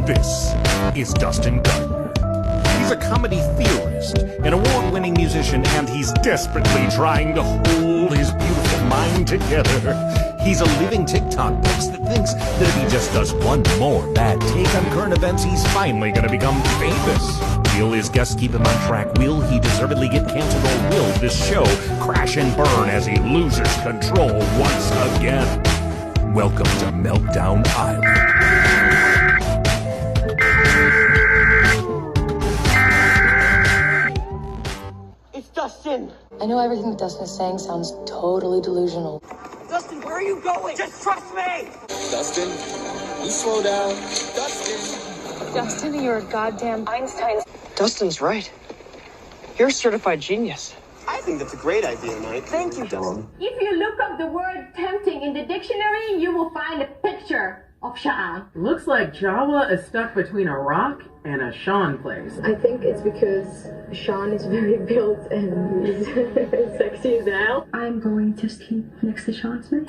This is Dustin Gardner. He's a comedy theorist, an award-winning musician, and he's desperately trying to hold his beautiful mind together. He's a living TikTok post that thinks that if he just does one more bad take on current events, he's finally gonna become famous. Will his guests keep him on track? Will he deservedly get canceled, or will this show crash and burn as he loses control once again? Welcome to Meltdown Island. It's Dustin! I know everything that Dustin is saying sounds totally delusional. Dustin, where are you going? Just trust me! Dustin, you slow down. Dustin! Dustin, you're a goddamn Einstein. Dustin's right. You're a certified genius. I think that's a great idea, Mike. Thank you, Dustin. If you look up the word tempting in the dictionary, you will find a picture of Sean. Looks like Jawa is stuck between a rock and a Sean place. I think it's because Sean is very built and he's sexy as hell. I'm going to sleep next to Sean's bed.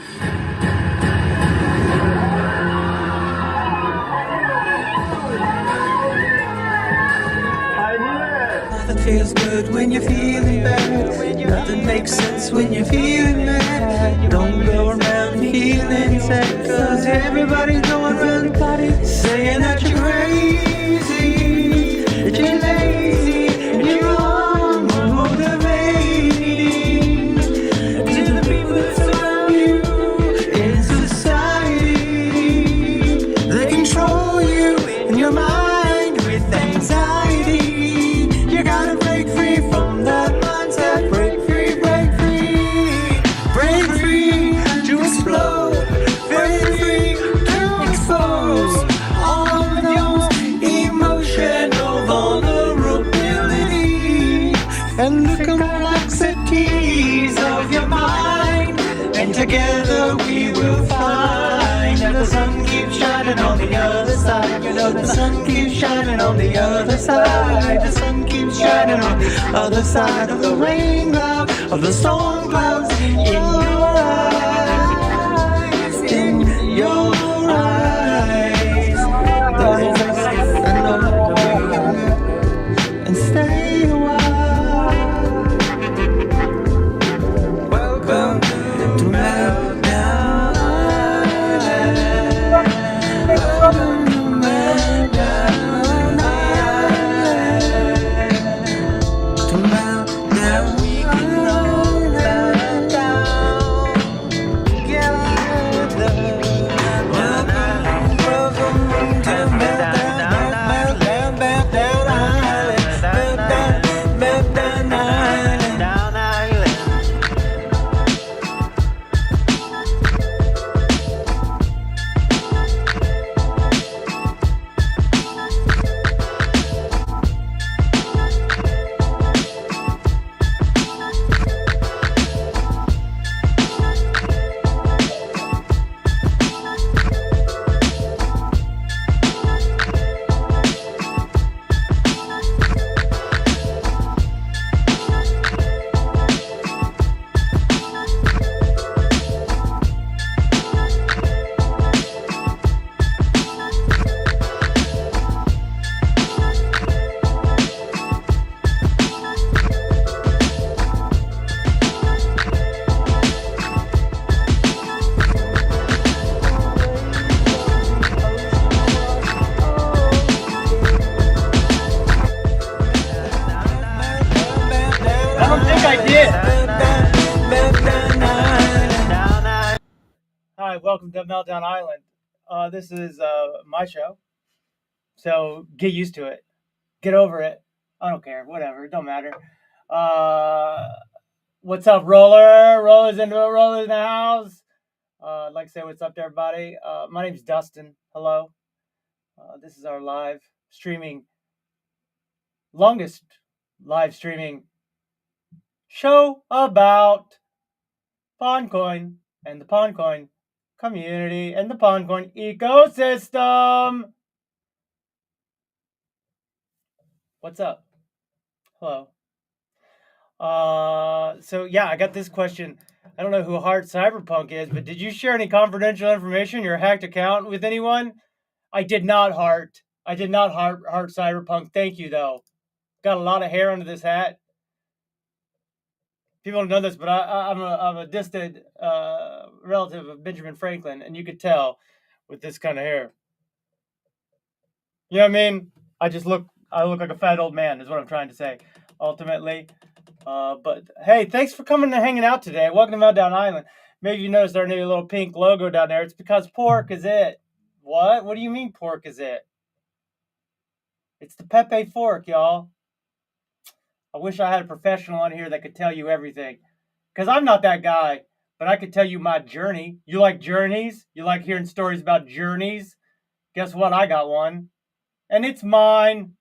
Nothing feels good when you're feeling bad. Nothing makes sense when you're feeling mad. Don't go around feeling sad, cause everybody's going around saying that you're crazy, that you're lazy, and you're unmotivating. To the people that surround you in society, they control you in your mind with anxiety. You gotta break free from that mindset. Break free, break free. Break free to explode. Break free to expose all of those emotional vulnerability and the complexities of your mind. And together we will find that the sun keeps shining on the other side. You know the sun keeps shining on the other side. The sun keeps shining on the other side of the rain cloud, of the storm clouds in your eyes, in your eyes. And stay a while. Welcome to Meltdown Island. Welcome to Meltdown Island. To Meltdown, we can all meltdown together. Welcome to Meltdown Island. Meltdown Island. Meltdown Island. Down Island. I don't think I did. Hi, welcome to Meltdown Island. This is my show, so get used to it. Get over it. I don't care. Whatever. It don't matter. What's up, Roller? Roller's in the house. I'd like to say what's up to everybody. My name's Dustin. Hello. This is our live streaming, longest live streaming show about PondCoin and the PondCoin community and the PondCoin ecosystem. What's up? Hello. So yeah, I got this question. I don't know who Heart Cyberpunk is, but did you share any confidential information, your hacked account, with anyone? I did not, Heart. I did not heart cyberpunk. Thank you, though. Got a lot of hair under this hat. People don't know this, but I'm a distant relative of Benjamin Franklin, and you could tell with this kind of hair. You know what I mean? I look like a fat old man, is what I'm trying to say, ultimately. But hey, thanks for coming and hanging out today. Welcome to Meltdown Island. Maybe you noticed our new little pink logo down there. It's because pork is it. What? What do you mean pork is it? It's the Pepe fork, y'all. I wish I had a professional on here that could tell you everything. Because I'm not that guy, but I could tell you my journey. You like journeys? You like hearing stories about journeys? Guess what? I got one. And it's mine.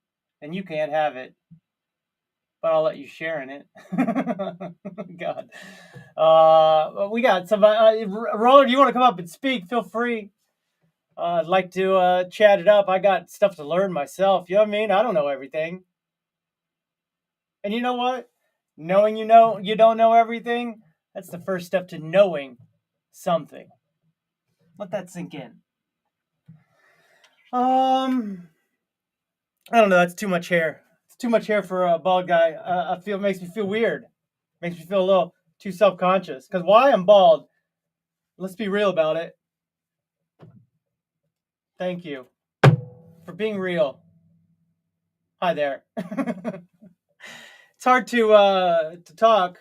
And you can't have it. But I'll let you share in it. God. We got somebody. Roller, do you want to come up and speak? Feel free. I'd like to chat it up. I got stuff to learn myself. You know what I mean? I don't know everything. And you know what? Knowing you don't know everything, that's the first step to knowing something. Let that sink in. I don't know. That's too much hair. It's too much hair for a bald guy. It makes me feel weird. Makes me feel a little too self-conscious. Because why I'm bald, let's be real about it. Thank you for being real. Hi there. It's hard to talk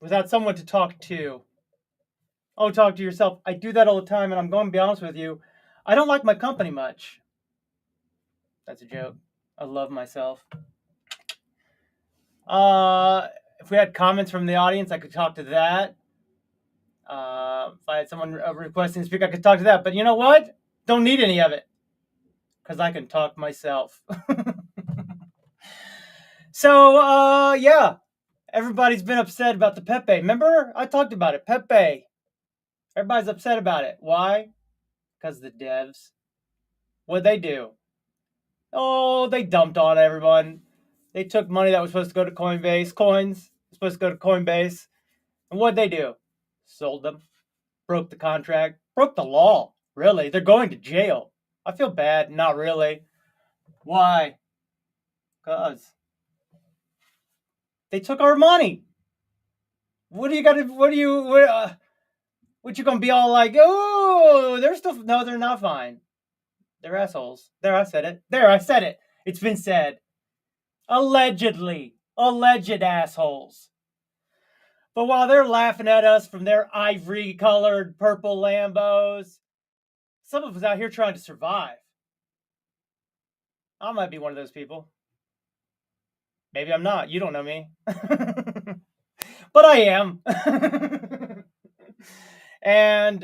without someone to talk to. Oh, talk to yourself. I do that all the time, and I'm going to be honest with you. I don't like my company much. That's a joke. I love myself. If we had comments from the audience, I could talk to that. If I had someone requesting to speak, I could talk to that. But you know what? Don't need any of it. Because I can talk myself. So, yeah. Everybody's been upset about the Pepe. Remember? I talked about it. Pepe. Everybody's upset about it. Why? Because the devs. What'd they do? Oh, they dumped on everyone. They took money that was supposed to go to Coinbase. Coins supposed to go to Coinbase. And what'd they do? Sold them. Broke the contract. Broke the law. Really? They're going to jail. I feel bad. Not really. Why? Because they took our money. What you gonna be all like, oh, they're still, no, they're not fine. They're assholes. There, I said it. It's been said. Allegedly. Alleged assholes. But while they're laughing at us from their ivory-colored purple Lambos, some of us out here trying to survive. I might be one of those people. Maybe I'm not. You don't know me. But I am. And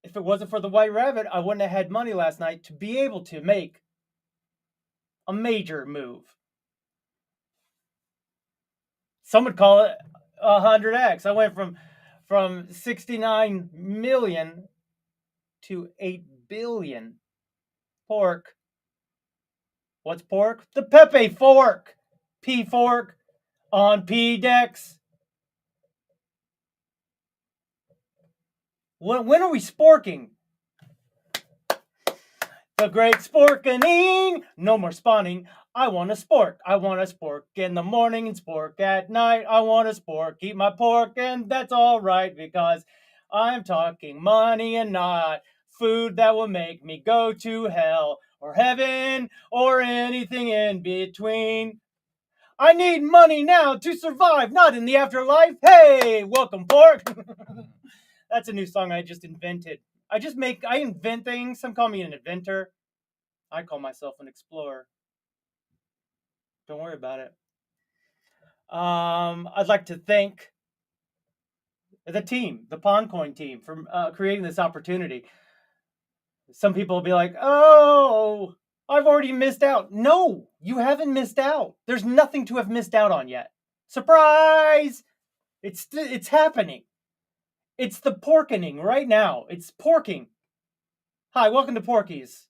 if it wasn't for the White Rabbit, I wouldn't have had money last night to be able to make a major move. Some would call it 100x. I went from 69 million to 8 billion. Pork. What's pork? The Pepe fork. P fork on P decks. When are we sporking? The great sporkening. No more spawning. I want to spork. I want to spork in the morning and spork at night. I want to spork. Eat my pork, and that's all right because I'm talking money and not food that will make me go to hell or heaven or anything in between. I need money now to survive, not in the afterlife. Hey, welcome, pork. That's a new song I just invented. I invent things. Some call me an inventor. I call myself an explorer. Don't worry about it. I'd like to thank the team, the PwnCoin team, for creating this opportunity. Some people will be like, oh, I've already missed out. No, you haven't missed out. There's nothing to have missed out on yet. Surprise! It's happening. It's the porkening right now. It's porking. Hi, welcome to Porky's.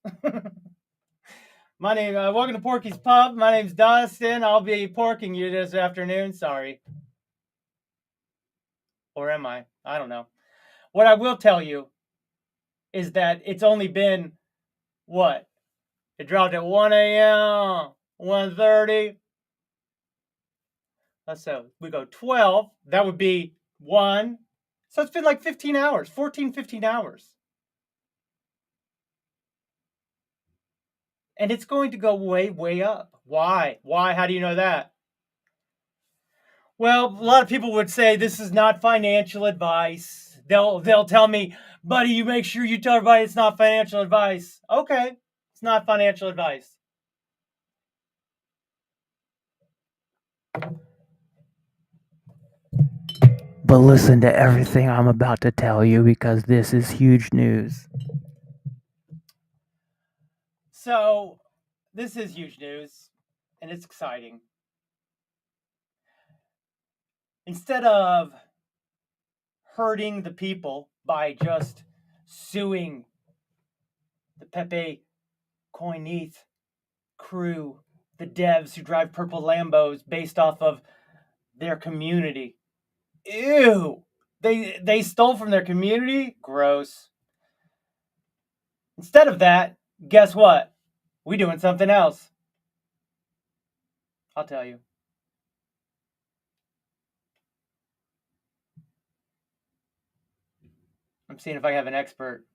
Welcome to Porky's Pub. My name's DUSTiN. I'll be porking you this afternoon. Sorry. Or am I? I don't know. What I will tell you is that it's only been what? It dropped at 1 a.m., 1:30. So we go 12. That would be 1. So it's been like 15 hours, 14, 15 hours. And it's going to go way, way up. Why? Why? How do you know that? Well, a lot of people would say this is not financial advice. They'll tell me, buddy, you make sure you tell everybody it's not financial advice. Okay, it's not financial advice. But listen to everything I'm about to tell you because this is huge news. So, this is huge news, and it's exciting. Instead of hurting the people by just suing the Pepe Coineth crew, the devs who drive purple Lambos based off of their community. Ew! They stole from their community? Gross. Instead of that, guess what? We doing something else. I'll tell you. I'm seeing if I have an expert.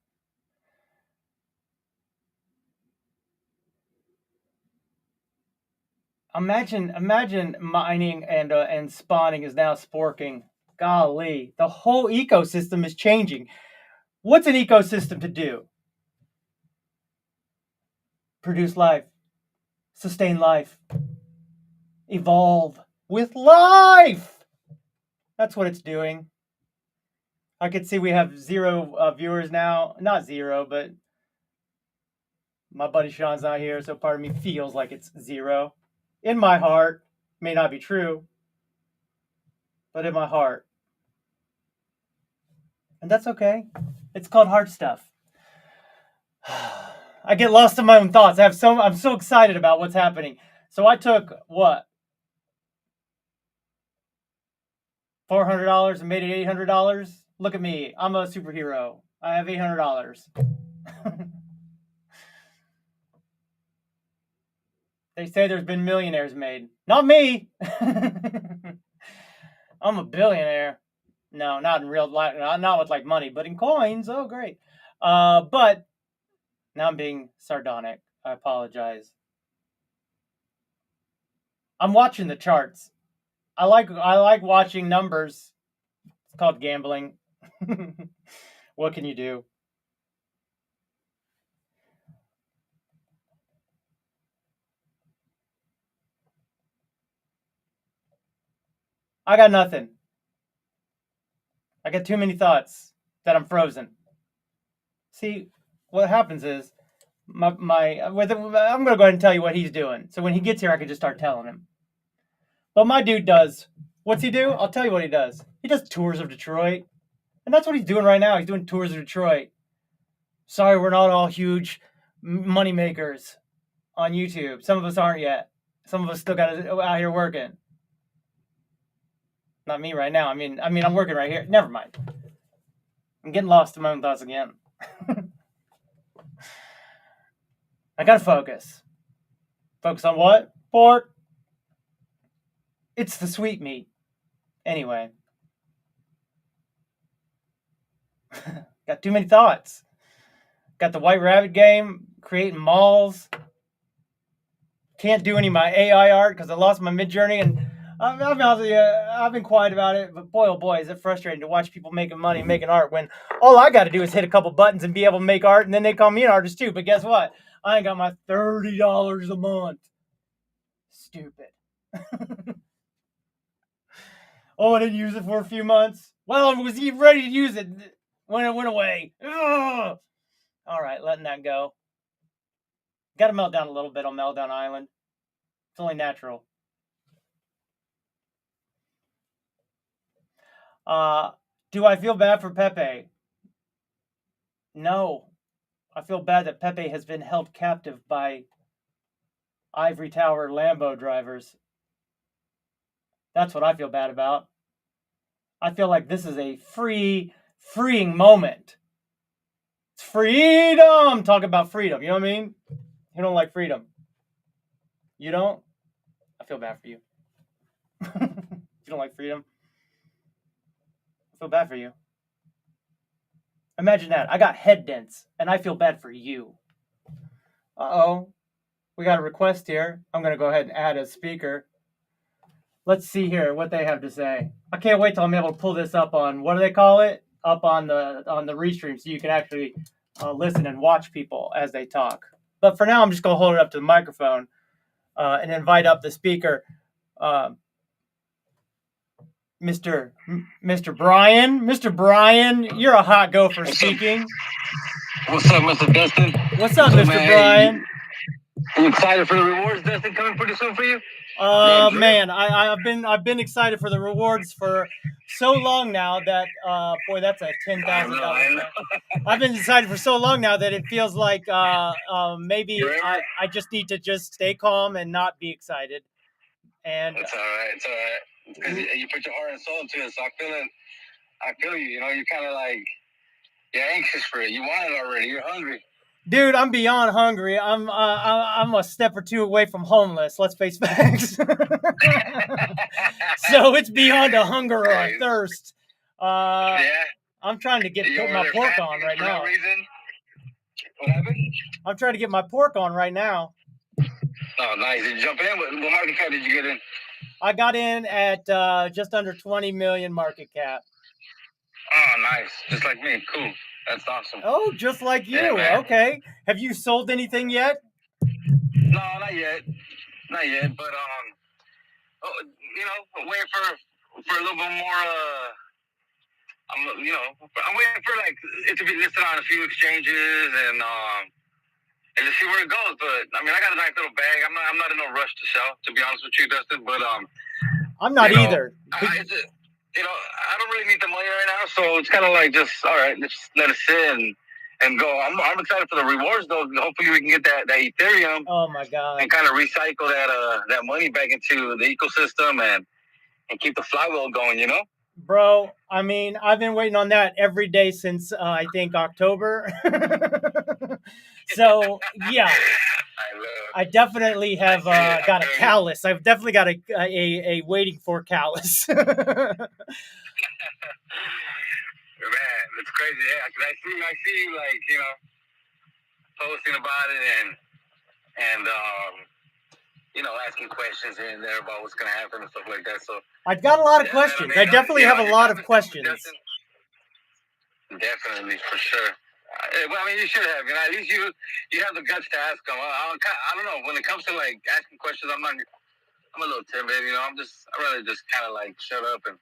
Imagine mining and spawning is now sporking. Golly, the whole ecosystem is changing. What's an ecosystem to do? Produce life, sustain life, evolve with life. That's what it's doing. I could see we have 0 viewers now. Not 0, but my buddy Sean's not here, so part of me feels like it's 0. In my heart, may not be true, but in my heart. And that's okay. It's called heart stuff. I get lost in my own thoughts. I'm so excited about what's happening. So I took what? $400 and made it $800. Look at me. I'm a superhero. I have $800. They say there's been millionaires made. Not me. I'm a billionaire. No, not in real life. Not with like money, but in coins. Oh, great. But now I'm being sardonic. I apologize. I'm watching the charts. I like watching numbers. It's called gambling. What can you do? I got nothing. I got too many thoughts that I'm frozen. See, what happens is I'm going to go ahead and tell you what he's doing. So when he gets here, I can just start telling him. But my dude does. What's he do? I'll tell you what he does. He does tours of Detroit. And that's what he's doing right now. He's doing tours of Detroit. Sorry, we're not all huge money makers on YouTube. Some of us aren't yet. Some of us still got out here working. Not me right now. I mean, I'm working right here. Never mind. I'm getting lost in my own thoughts again. I gotta focus. Focus on what? Pork. It's the sweet meat. Anyway. Got too many thoughts. Got the White Rabbit game, creating malls. Can't do any of my AI art because I lost my Midjourney, and I've been quiet about it. But boy, oh boy, is it frustrating to watch people making money, making art, when all I got to do is hit a couple buttons and be able to make art, and then they call me an artist too. But guess what? I ain't got my $30 a month. Stupid. Oh, I didn't use it for a few months. Well, I was ready to use it when it went away. Ugh. All right, letting that go. Got to melt down a little bit on Meltdown Island. It's only natural. Do I feel bad for Pepe? No. I feel bad that Pepe has been held captive by ivory tower Lambo drivers. That's what I feel bad about. I feel like this is a freeing moment. It's Freedom! Talk about freedom, you know what I mean? You don't like freedom. You don't? I feel bad for you. You don't like freedom? I feel bad for you. Imagine that. I got head dents, and I feel bad for you. Uh-oh. We got a request here. I'm going to go ahead and add a speaker. Let's see here what they have to say. I can't wait till I'm able to pull this up on, what do they call it? Up on the restream, so you can actually listen and watch people as they talk. But for now, I'm just going to hold it up to the microphone and invite up the speaker. Mr. Brian. Mr. Brian, you're a hot gopher speaking. What's up, Mr. Dustin? What's up, Mr. Brian? You excited for the rewards, Dustin, coming pretty soon for you? Man, I've been excited for the rewards for so long now that boy, that's a $10,000. I've been excited for so long now that it feels like maybe I just need to just stay calm and not be excited. And it's all right. It's all right. Because you put your heart and soul into it, so I feel you. You know, you're kind of like you're anxious for it. You want it already. You're hungry. Dude, I'm beyond hungry. I'm a step or two away from homeless. Let's face facts. So it's beyond a hunger or a thirst. Yeah. I'm trying to put my pork on right now. No reason? What happened? I'm trying to get my pork on right now. Oh, nice. Did you jump in? What market cap did you get in? I got in at just under 20 million market cap. Oh, nice. Just like me. Cool. That's awesome. Oh, just like you. Yeah, okay. Have you sold anything yet? No, not yet. Not yet. But you know, waiting for a little bit more. I'm waiting for like it to be listed on a few exchanges and to see where it goes. But I mean, I got a nice little bag. I'm not in no rush to sell, to be honest with you, Dustin. But I'm not either. I don't really need the money right now, so it's kind of like just all right, just let it sit and go. I'm excited for the rewards though. Hopefully we can get that Ethereum. Oh my god! And kind of recycle that money back into the ecosystem and keep the flywheel going. You know, bro. I mean, I've been waiting on that every day since I think October. So yeah. I definitely have got a callus. I've definitely got a waiting for callus. Man, it's crazy. Yeah, 'cause I see you like posting about it and asking questions here and there about what's gonna happen and stuff like that. So I've got a lot of questions. I definitely have a lot of questions. Definitely, for sure. Well, I mean, you should have. At least you have the guts to ask them. I don't know. When it comes to like asking questions, I'm a little timid. You know, I'd rather just kind of like shut up and.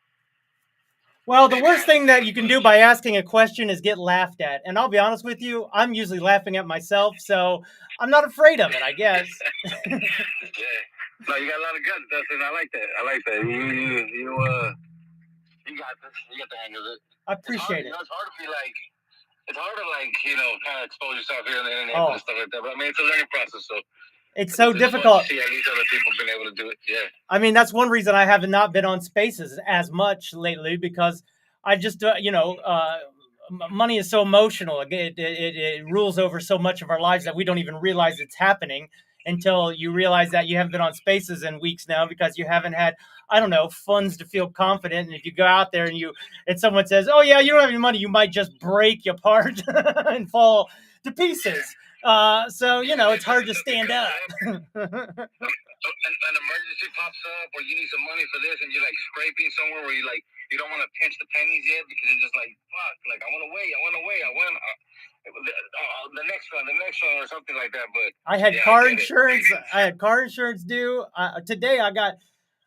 Well, the worst thing that you can do by asking a question is get laughed at. And I'll be honest with you, I'm usually laughing at myself, so I'm not afraid of it, I guess. Yeah. No, you got a lot of guts, Dustin. I like that. You got this. You got the hang of it. I appreciate it. It's hard to be like. It's hard to kind of expose yourself here on the internet and stuff like that. But I mean, it's a learning process, so. It's so difficult. To see at least other people been able to do it. Yeah. I mean, that's one reason I have not been on Spaces as much lately, because I just, money is so emotional. It rules over so much of our lives that we don't even realize it's happening until you realize that you haven't been on Spaces in weeks now because you haven't had, I don't know, funds to feel confident. And if you go out there and someone says, "Oh yeah, you don't have any money," you might just break apart and fall to pieces. So, it's hard to stand up. An emergency pops up or you need some money for this and you're like scraping somewhere where you don't want to pinch the pennies yet because you're just like, fuck, like I want to wait. The next one or something like that. But I had car insurance. I had car insurance due. Today I got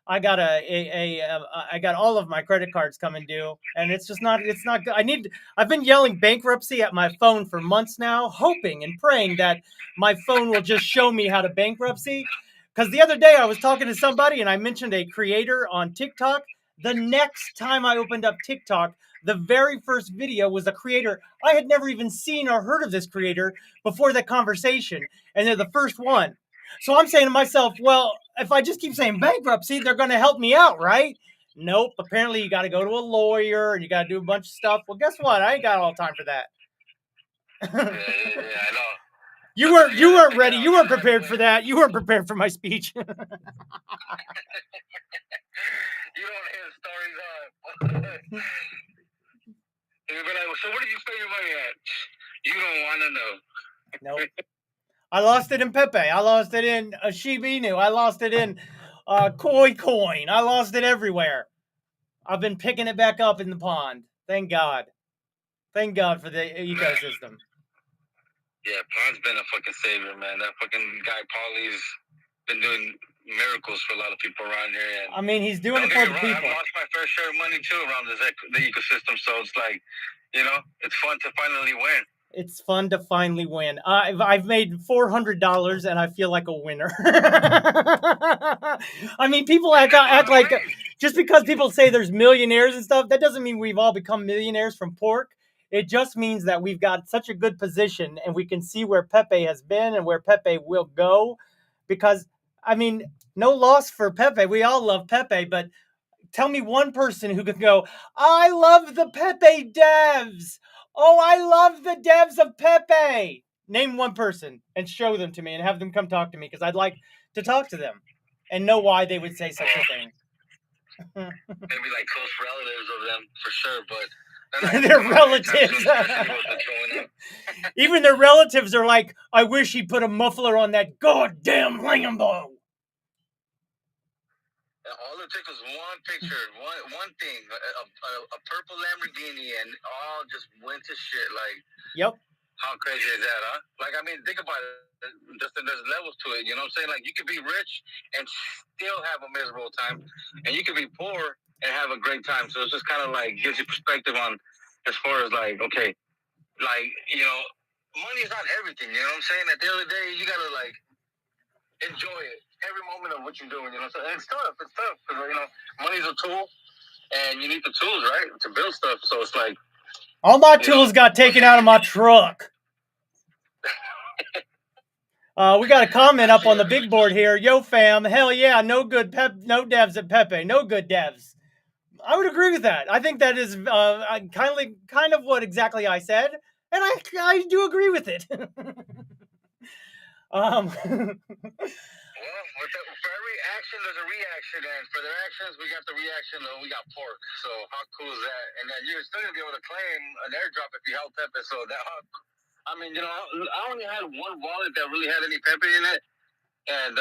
I got all of my credit cards coming due, and it's not good. I've been yelling bankruptcy at my phone for months now, hoping and praying that my phone will just show me how to bankruptcy. Because the other day I was talking to somebody and I mentioned a creator on TikTok. The next time I opened up TikTok, the very first video was a creator. I had never even seen or heard of this creator before that conversation, and they're the first one. So I'm saying to myself, well, if I just keep saying bankruptcy, they're going to help me out, right? Nope. Apparently, you got to go to a lawyer and you got to do a bunch of stuff. Well, guess what? I ain't got all the time for that. Yeah, I know. You weren't ready. You weren't prepared for that. You weren't prepared for my speech. You don't hear stories of. You'll be like, so what did you spend your money at? You don't want to know. Nope. I lost it in Pepe. I lost it in Shiba Inu. I lost it in Koi Coin. I lost it everywhere. I've been picking it back up in the pond. Thank God. Thank God for the ecosystem. Yeah, Pond's been a fucking savior, man. That fucking guy Paulie's been doing miracles for a lot of people around here. And I mean, he's doing it for the people. I've lost my fair share of money too around the ecosystem, so it's like, you know, it's fun to finally win. It's fun to finally win. I've made $400 and I feel like a winner. I mean, people act like just because people say there's millionaires and stuff, that doesn't mean we've all become millionaires from pork. It just means that we've got such a good position and we can see where Pepe has been and where Pepe will go. Because, I mean, no loss for Pepe. We all love Pepe, but tell me one person who can go, I love the Pepe devs. Oh, I love the devs of Pepe. Name one person and show them to me and have them come talk to me because I'd like to talk to them and know why they would say such a thing. Maybe like close relatives of them for sure, but their relatives. Even their relatives are like, I wish he put a muffler on that goddamn Lambo. All it took was one picture, one thing, a purple Lamborghini, and all just went to shit. Like, yep. How crazy is that, huh? Like, I mean, think about it. Just there's levels to it. You know what I'm saying? Like, you could be rich and still have a miserable time, and you could be poor and have a great time. So it's just kind of like gives you perspective on as far as like, okay, like, you know, money is not everything. You know what I'm saying? At the end of the day, you gotta like enjoy it. Every moment of what you're doing, you know, so it's tough, because, you know, money's a tool, and you need the tools, right, to build stuff, so it's like... All my tools got taken out of my truck. We got a comment up on the big board here. Yo, fam, hell yeah, no devs at Pepe, no good devs. I would agree with that. I think that is kind of what exactly I said, and I do agree with it. Well, for every action, there's a reaction, and for their actions, we got the reaction, we got pork. So how cool is that? And then you're still gonna be able to claim an airdrop if you help Pepe. So that, I mean, you know, I only had one wallet that really had any Pepe in it, and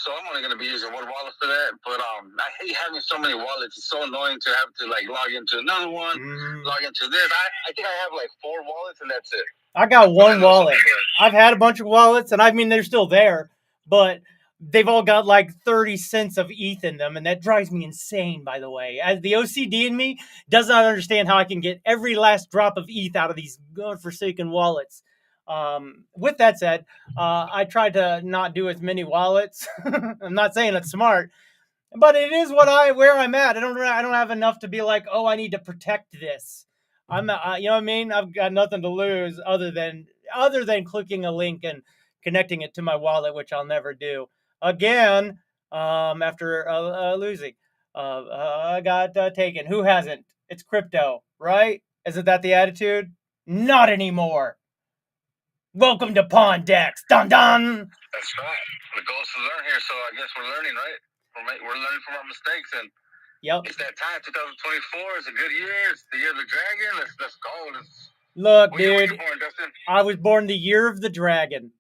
so I'm only gonna be using one wallet for that. But I hate having so many wallets. It's so annoying to have to like log into another one, log into this. I think I have like 4 wallets, and that's it. I got one wallet. I've had a bunch of wallets, and I mean, they're still there, but they've all got like 30 cents of ETH in them, and that drives me insane, by the way. As the OCD in me does not understand how I can get every last drop of ETH out of these godforsaken wallets. With that said, I tried to not do as many wallets. I'm not saying it's smart, but it is where I'm at. I don't have enough to be like, oh, I need to protect this. You know what I mean? I've got nothing to lose other than clicking a link and connecting it to my wallet, which I'll never do again. After losing, I got taken. Who hasn't? It's crypto, right? Isn't that the attitude? Not anymore. Welcome to Pondex. Dun dun. That's right. The goal is to learn here, so I guess we're learning, right? We're learning from our mistakes, and yep, it's that time. 2024 is a good year. It's the year of the dragon. Let's go. Look, dude, were you born, Dustin? I was born the year of the dragon.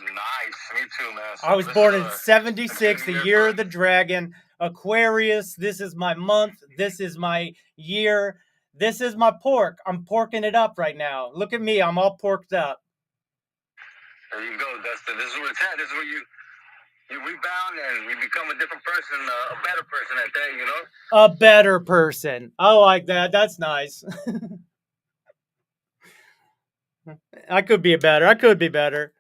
Nice, me too, man. So I was born in 76, the year of the dragon. Aquarius. This is my month. This is my year. This is my pork. I'm porking it up right now. Look at me. I'm all porked up. There you go, Dustin. This is where it's at. This is where you rebound and you become a different person, a better person at that, you know? A better person. I like that. That's nice. I could be better.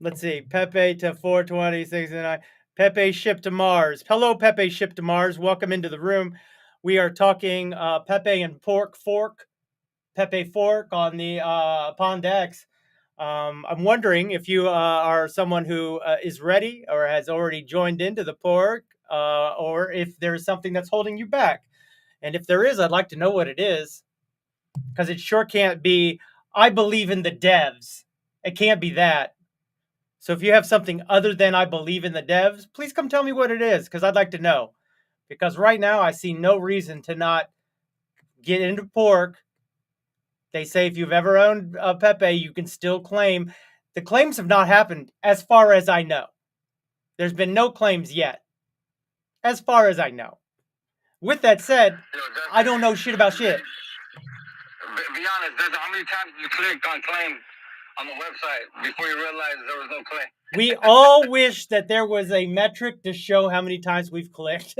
Let's see. Pepe to 42069. Pepe shipped to Mars. Hello, Pepe shipped to Mars. Welcome into the room. We are talking Pepe and Pork Fork. Pepe Fork on the Pondex. I'm wondering if you are someone who is ready or has already joined into the pork, or if there's something that's holding you back. And if there is, I'd like to know what it is, because it sure can't be I believe in the devs. It can't be that. So if you have something other than I believe in the devs, please come tell me what it is, because I'd like to know. Because right now I see no reason to not get into pork. They say if you've ever owned a Pepe, you can still claim. The claims have not happened as far as I know. There's been no claims yet, as far as I know. With that said, I don't know shit about shit. Be honest, how many times did you click on claim on the website before you realized there was no claim? We all wish that there was a metric to show how many times we've clicked.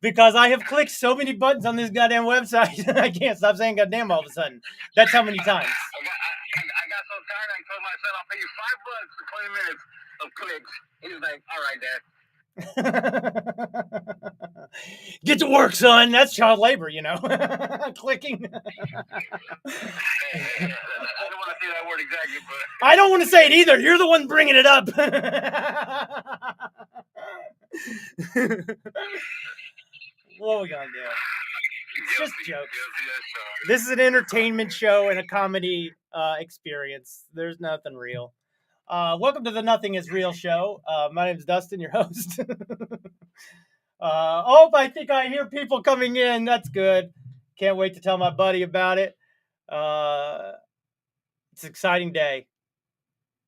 Because I have clicked so many buttons on this goddamn website, I can't stop saying goddamn all of a sudden. That's how many times. I got so tired, I told my son, I'll pay you $5 for 20 minutes of clicks. He was like, all right, Dad. Get to work, son. That's child labor, you know. Clicking. I don't want to say that word exactly, but I don't want to say it either. You're the one bringing it up. What are we gonna do? It's just jokes. This is an entertainment show and a comedy experience. There's nothing real. Welcome to the Nothing is Real show. My name is Dustin, your host. I think I hear people coming in. That's good. Can't wait to tell my buddy about it. It's an exciting day.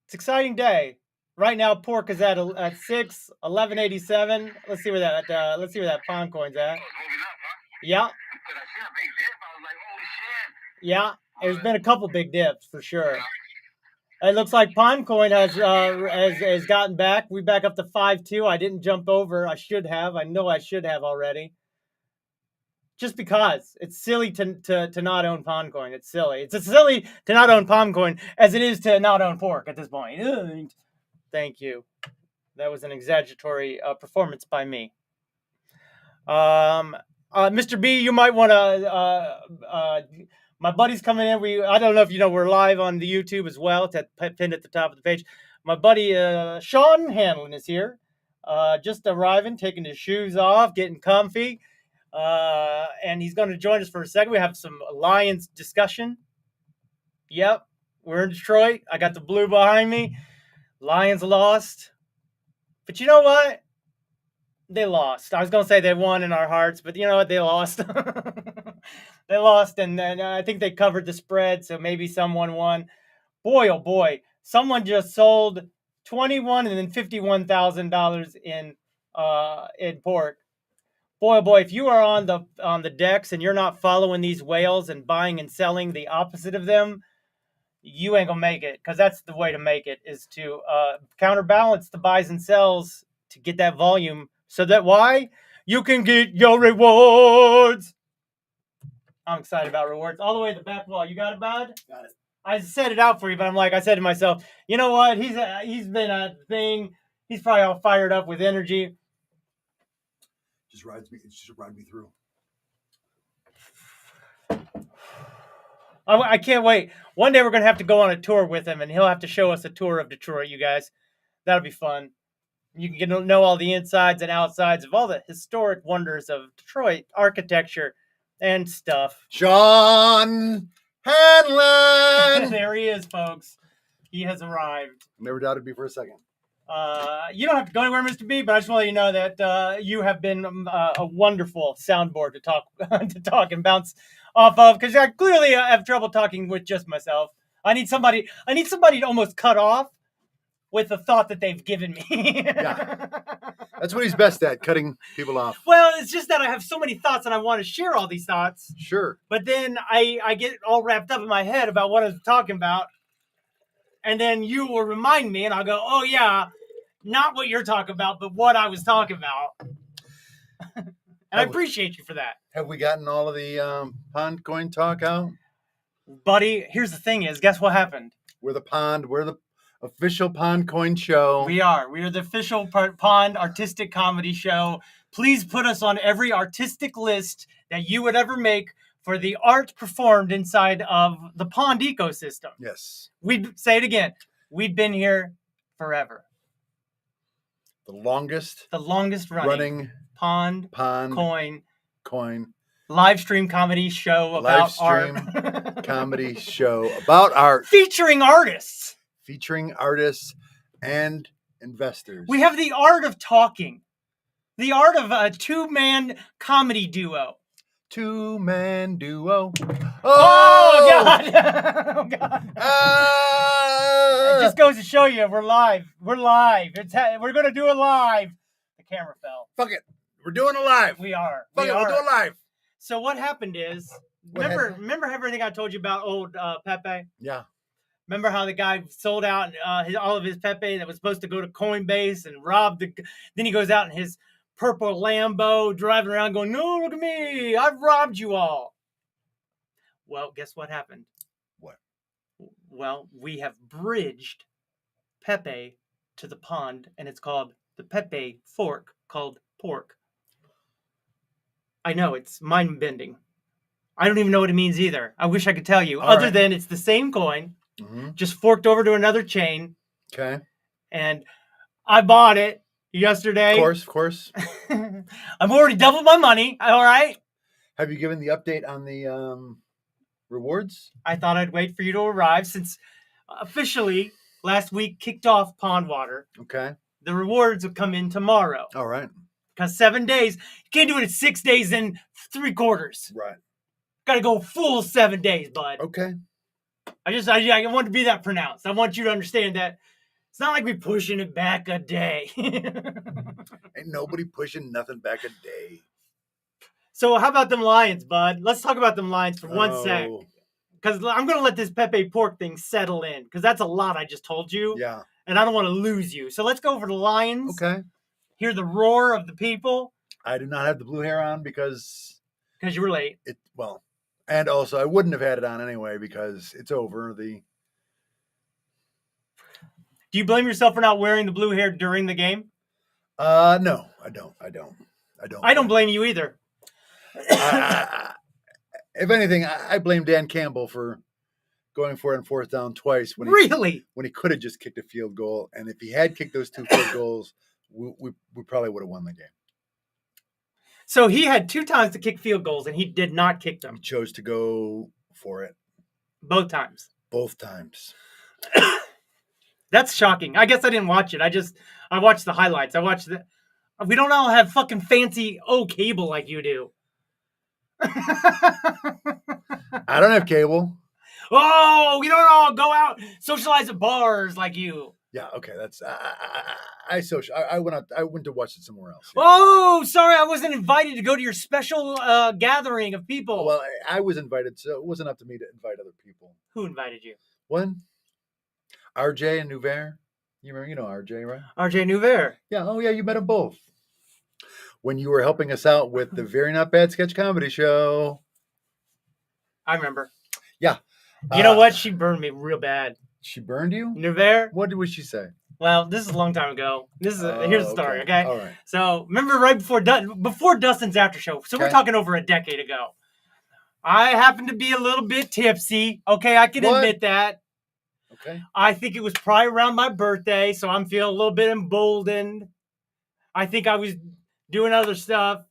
It's an exciting day. Right now, pork is at 11.87. Let's see where that pound coin's at. Yeah. Yeah. There's been a couple big dips for sure. It looks like Pinecoin has gotten back. We back up to 5.2. I didn't jump over. I should have. I know I should have already. Just because it's silly to not own Pinecoin. It's silly. It's as silly to not own Pinecoin as it is to not own pork at this point. Ugh. Thank you. That was an exaggeratory performance by me. Mr. B, you might want to. My buddy's coming in. I don't know if you know we're live on the YouTube as well. It's pinned at the top of the page. My buddy Sean Hanlon is here. Just arriving, taking his shoes off, getting comfy. And he's going to join us for a second. We have some Lions discussion. Yep, we're in Detroit. I got the blue behind me. Lions lost. But you know what? They lost. I was going to say they won in our hearts, but you know what? They lost. They lost, and I think they covered the spread, so maybe someone won. Boy, oh boy. Someone just sold $21,000 and then $51,000 in pork. Boy, oh boy, if you are on the decks and you're not following these whales and buying and selling the opposite of them, you ain't gonna make it, because that's the way to make it, is to counterbalance the buys and sells to get that volume, so that why? You can get your rewards. I'm excited about rewards. All the way to the back wall. You got it, bud? Got it. I set it out for you, but I said to myself, you know what? He's been a thing. He's probably all fired up with energy. Just ride me through. I can't wait. One day we're going to have to go on a tour with him, and he'll have to show us a tour of Detroit, you guys. That'll be fun. You can get to know all the insides and outsides of all the historic wonders of Detroit architecture and stuff. Sean Hanlon! There he is, folks. He has arrived. Never doubted me for a second. You don't have to go anywhere, Mr. B, but I just want to let you know that you have been a wonderful soundboard to talk and bounce off of, because I clearly have trouble talking with just myself. I need somebody to almost cut off with the thought that they've given me. Yeah. That's what he's best at, cutting people off. Well, it's just that I have so many thoughts and I want to share all these thoughts. Sure. But then I get all wrapped up in my head about what I was talking about. And then you will remind me and I'll go, oh yeah, not what you're talking about, but what I was talking about. And I appreciate you for that. Have we gotten all of the pond coin talk out? Buddy, here's the thing is, guess what happened? We're the official Pond Coin Show. We are the official Pond artistic comedy show. Please put us on every artistic list that you would ever make for the art performed inside of the pond ecosystem. Yes. We'd say it again. We've been here forever. The longest running pond coin live stream comedy show about art. comedy show about art, featuring artists. featuring artists and investors. We have the art of talking, the art of a two-man comedy duo. Two-man duo. Oh God! Oh God! Ah! It just goes to show you we're live. We're live. We're gonna do it live. The camera fell. Fuck it. We're doing it live. We are. Fuck it. We're doing it live. So what happened is, remember everything I told you about old Pepe? Yeah. Remember how the guy sold out all of his Pepe that was supposed to go to Coinbase and robbed the. Then he goes out in his purple Lambo, driving around, going, "No, look at me! I've robbed you all." Well, guess what happened? What? Well, we have bridged Pepe to the pond, and it's called the Pepe fork, called pork. I know, it's mind-bending. I don't even know what it means either. I wish I could tell you. Other than it's the same coin, just forked over to another chain. Okay. And I bought it yesterday. Of course. I've already doubled my money. All right. Have you given the update on the rewards? I thought I'd wait for you to arrive since officially last week kicked off Pond Water. Okay. The rewards will come in tomorrow. All right. Because 7 days, you can't do it in 6 days and 3/4. Right. Got to go full 7 days, bud. Okay. I want to be that pronounced. I want you to understand that it's not like we're pushing it back a day. Ain't nobody pushing nothing back a day. So how about them Lions, bud? Let's talk about them Lions for 1 sec. Because I'm going to let this Pepe pork thing settle in. Because that's a lot I just told you. Yeah. And I don't want to lose you. So let's go over the Lions. Okay. Hear the roar of the people. I did not have the blue hair on because you were late. And also I wouldn't have had it on anyway because it's over. Do you blame yourself for not wearing the blue hair during the game? No, I don't. I don't blame you either. If anything, I blame Dan Campbell for going for it on 4th down twice when he could have just kicked a field goal. And if he had kicked those 2 field goals, we probably would have won the game. So he had 2 times to kick field goals, and he did not kick them. He chose to go for it. Both times. Both times. That's shocking. I guess I didn't watch it. I watched the highlights. We don't all have fucking fancy cable like you do. I don't have cable. Oh, we don't all go out socialize at bars like you. Yeah, okay. That's I went out. I went to watch it somewhere else. Yeah. Oh, sorry, I wasn't invited to go to your special gathering of people. Well, I was invited, so it wasn't up to me to invite other people. Who invited you? One, RJ and Nouvert. You know RJ, right? RJ Nouvert. Yeah. Oh, yeah. You met them both when you were helping us out with the Very Not Bad Sketch Comedy Show. I remember. Yeah. You know what? She burned me real bad. She burned you? Nouvert? What would she say? Well, this is a long time ago. Here's the story, okay? All right. So, remember right before Dustin's after show. So, we're talking over a decade ago. I happened to be a little bit tipsy. Okay, I can admit that. Okay. I think it was probably around my birthday, so I'm feeling a little bit emboldened. I think I was doing other stuff.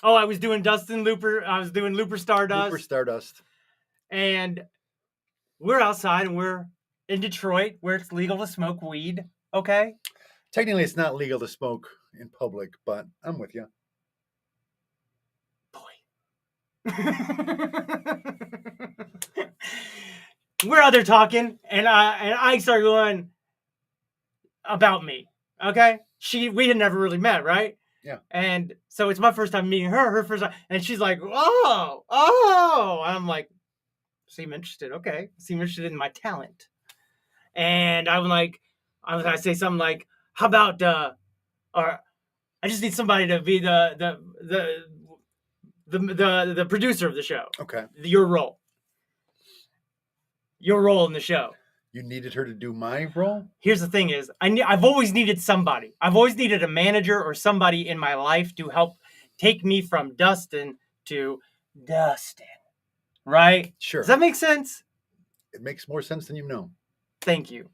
Oh, I was doing Looper Stardust. Looper Stardust. And we're outside and we're in Detroit where it's legal to smoke weed. Okay? Technically, it's not legal to smoke in public, but I'm with you. We're out there talking, and I start going about me. Okay? We had never really met, right? Yeah. And so it's my first time meeting her first time, and she's like, oh. And I'm like, seem interested. Okay. Seem interested in my talent. And I'm like, I say something like, how about, or I just need somebody to be the producer of the show. Okay. Your role in the show. You needed her to do my role? Here's the thing is, I've always needed somebody. I've always needed a manager or somebody in my life to help take me from DUSTiN to DUSTiN. Right? Sure. Does that make sense? It makes more sense than you know. Thank you.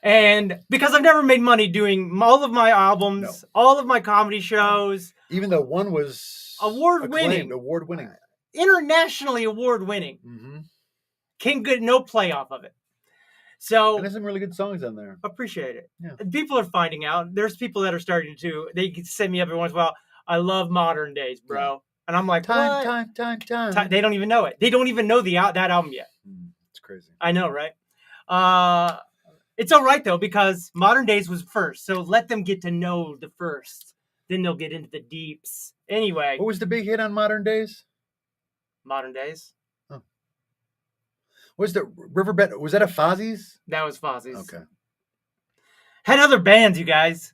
And because I've never made money doing all of my albums, all of my comedy shows. Even though one was award-winning. Award-winning. internationally award-winning. Mm-hmm. Can't get no play off of it. So And there's some really good songs on there. appreciate it. Yeah. And people are finding out. There's people that are starting to. They send me every once in a while. I love Modern Days, bro. Yeah. And I'm like, what? Time. They don't even know it. They don't even know that album yet. It's crazy. I know, right? It's all right though, because Modern Days was first. So let them get to know the first. Then they'll get into the deeps. Anyway. What was the big hit on Modern Days? Modern Days. Oh. Was the Riverbed? Was that a Fozzie's? That was Fozzie's. Okay. Had other bands, you guys.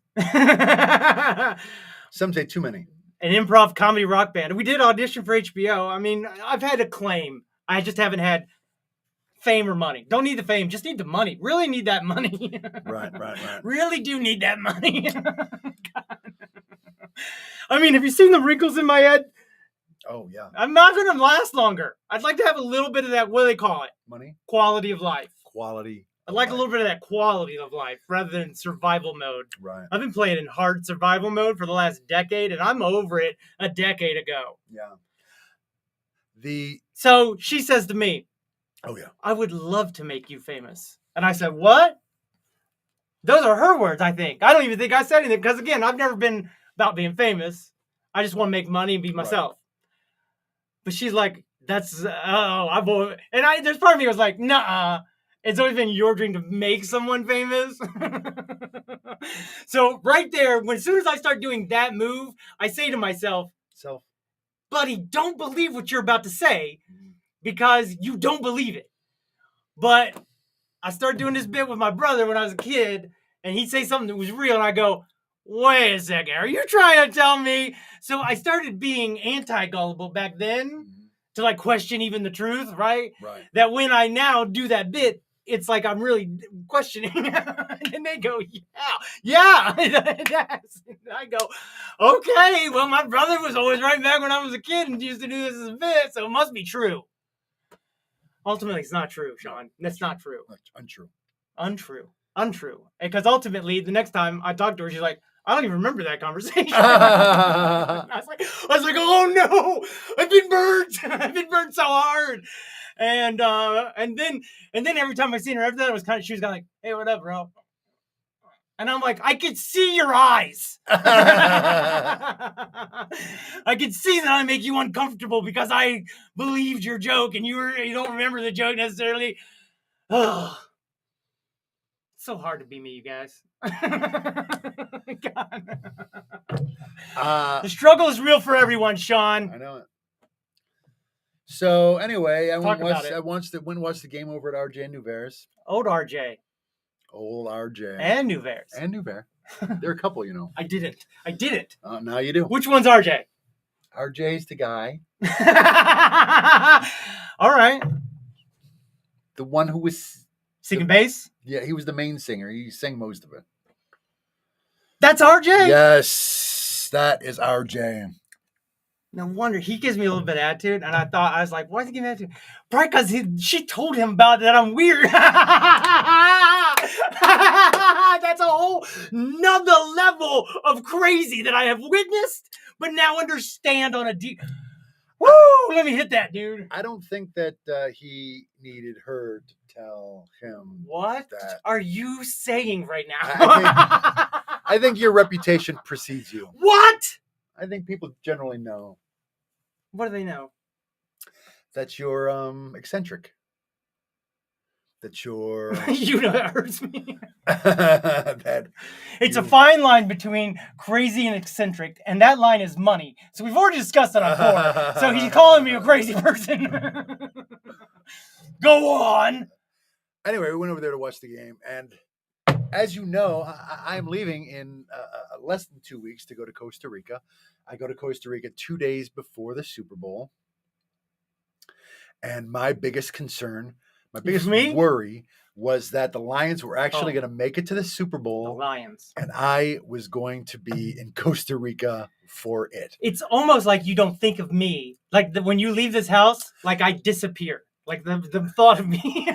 Some say too many. An improv comedy rock band. We did audition for HBO. I mean, I've had acclaim. I just haven't had fame or money. Don't need the fame, just need the money. Really need that money. Right. Really do need that money. I mean, have you seen the wrinkles in my head? Oh, yeah. I'm not going to last longer. I'd like to have a little bit of that, what do they call it? Money? Quality of life. Quality. I'd like a little bit of that quality of life rather than survival mode. Right. I've been playing in hard survival mode for the last decade, and I'm over it a decade ago. Yeah. So she says to me, oh, yeah, I would love to make you famous. And I said, what? Those are her words, I think. I don't even think I said anything because, again, I've never been about being famous. I just want to make money and be myself. Right. But she's like, there's part of me that was like, nah. It's always been your dream to make someone famous. So right there, as soon as I start doing that move, I say to myself, buddy, don't believe what you're about to say because you don't believe it. But I started doing this bit with my brother when I was a kid, and he'd say something that was real, and I go, wait a second, are you trying to tell me? So I started being anti-gullible back then to like question even the truth, right? Right. That when I now do that bit, it's like I'm really questioning. And they go, yeah. Yes. I go, okay, well, my brother was always right back when I was a kid and used to do this as a bit, so it must be true. Ultimately, it's not true, Sean. That's not true. Untrue. Because ultimately, the next time I talk to her, she's like, I don't even remember that conversation. I was like, oh no, I've been burnt. I've been burnt so hard. And then every time I seen her after that, she was kind of like, hey, what up, bro? And I'm like, I could see your eyes. I could see that I make you uncomfortable because I believed your joke and you don't remember the joke necessarily. Oh, so hard to be me, you guys. The struggle is real for everyone, Sean. I know it. So anyway, I went and watched the game over at RJ and Nouvers. Old RJ. And Nouvers. There are a couple, you know. I didn't. Now you do. Which one's RJ? RJ's the guy. All right. The one who was singing bass? Yeah, he was the main singer. He sang most of it. That's RJ? Yes, that is RJ. No wonder he gives me a little bit of attitude, and I was like, why does he give me attitude? Probably because she told him about that I'm weird. That's a whole nother level of crazy that I have witnessed, but now understand on a deep. Woo! Let me hit that, dude. I don't think that he needed her to tell him. What are you saying right now? I think your reputation precedes you. What? I think people generally know. What do they know? That you're eccentric. That you're... You know that hurts me. It's a fine line between crazy and eccentric, and that line is money. So we've already discussed that on Core. So he's calling me a crazy person. Go on. Anyway, we went over there to watch the game, and as you know, I'm leaving in less than 2 weeks to go to Costa Rica. I go to Costa Rica 2 days before the Super Bowl. And my biggest concern, my biggest worry was that the Lions were actually going to make it to the Super Bowl. The Lions. And I was going to be in Costa Rica for it. It's almost like you don't think of me. Like when you leave this house, like I disappear. Like the thought of me.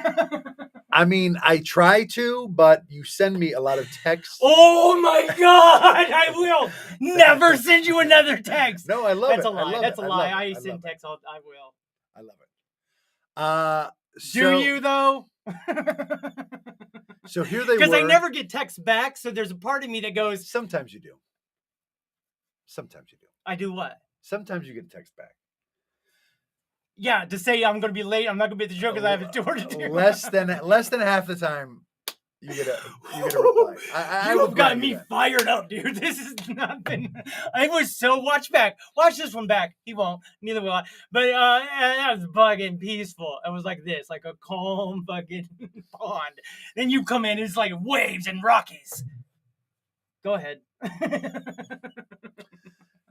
I mean, I try to, but you send me a lot of texts. Oh my God! I will never send you another text. No, I love That's it. a lie. That's a lie. I send love texts. I will. I love it. Do you though? So here they were. Because I never get texts back, so there's a part of me that goes. Sometimes you do. Sometimes you do. I do what? Sometimes you get a text back. Yeah, to say I'm going to be late. I'm not going to be at the show because I have a tour to do. Less than half the time, you get a reply. You've got me fired up, dude. This has not been. I was so watch back. Watch this one back. He won't. Neither will I. But that was fucking peaceful. It was like this, like a calm fucking pond. Then you come in, it's like waves and rockies. Go ahead.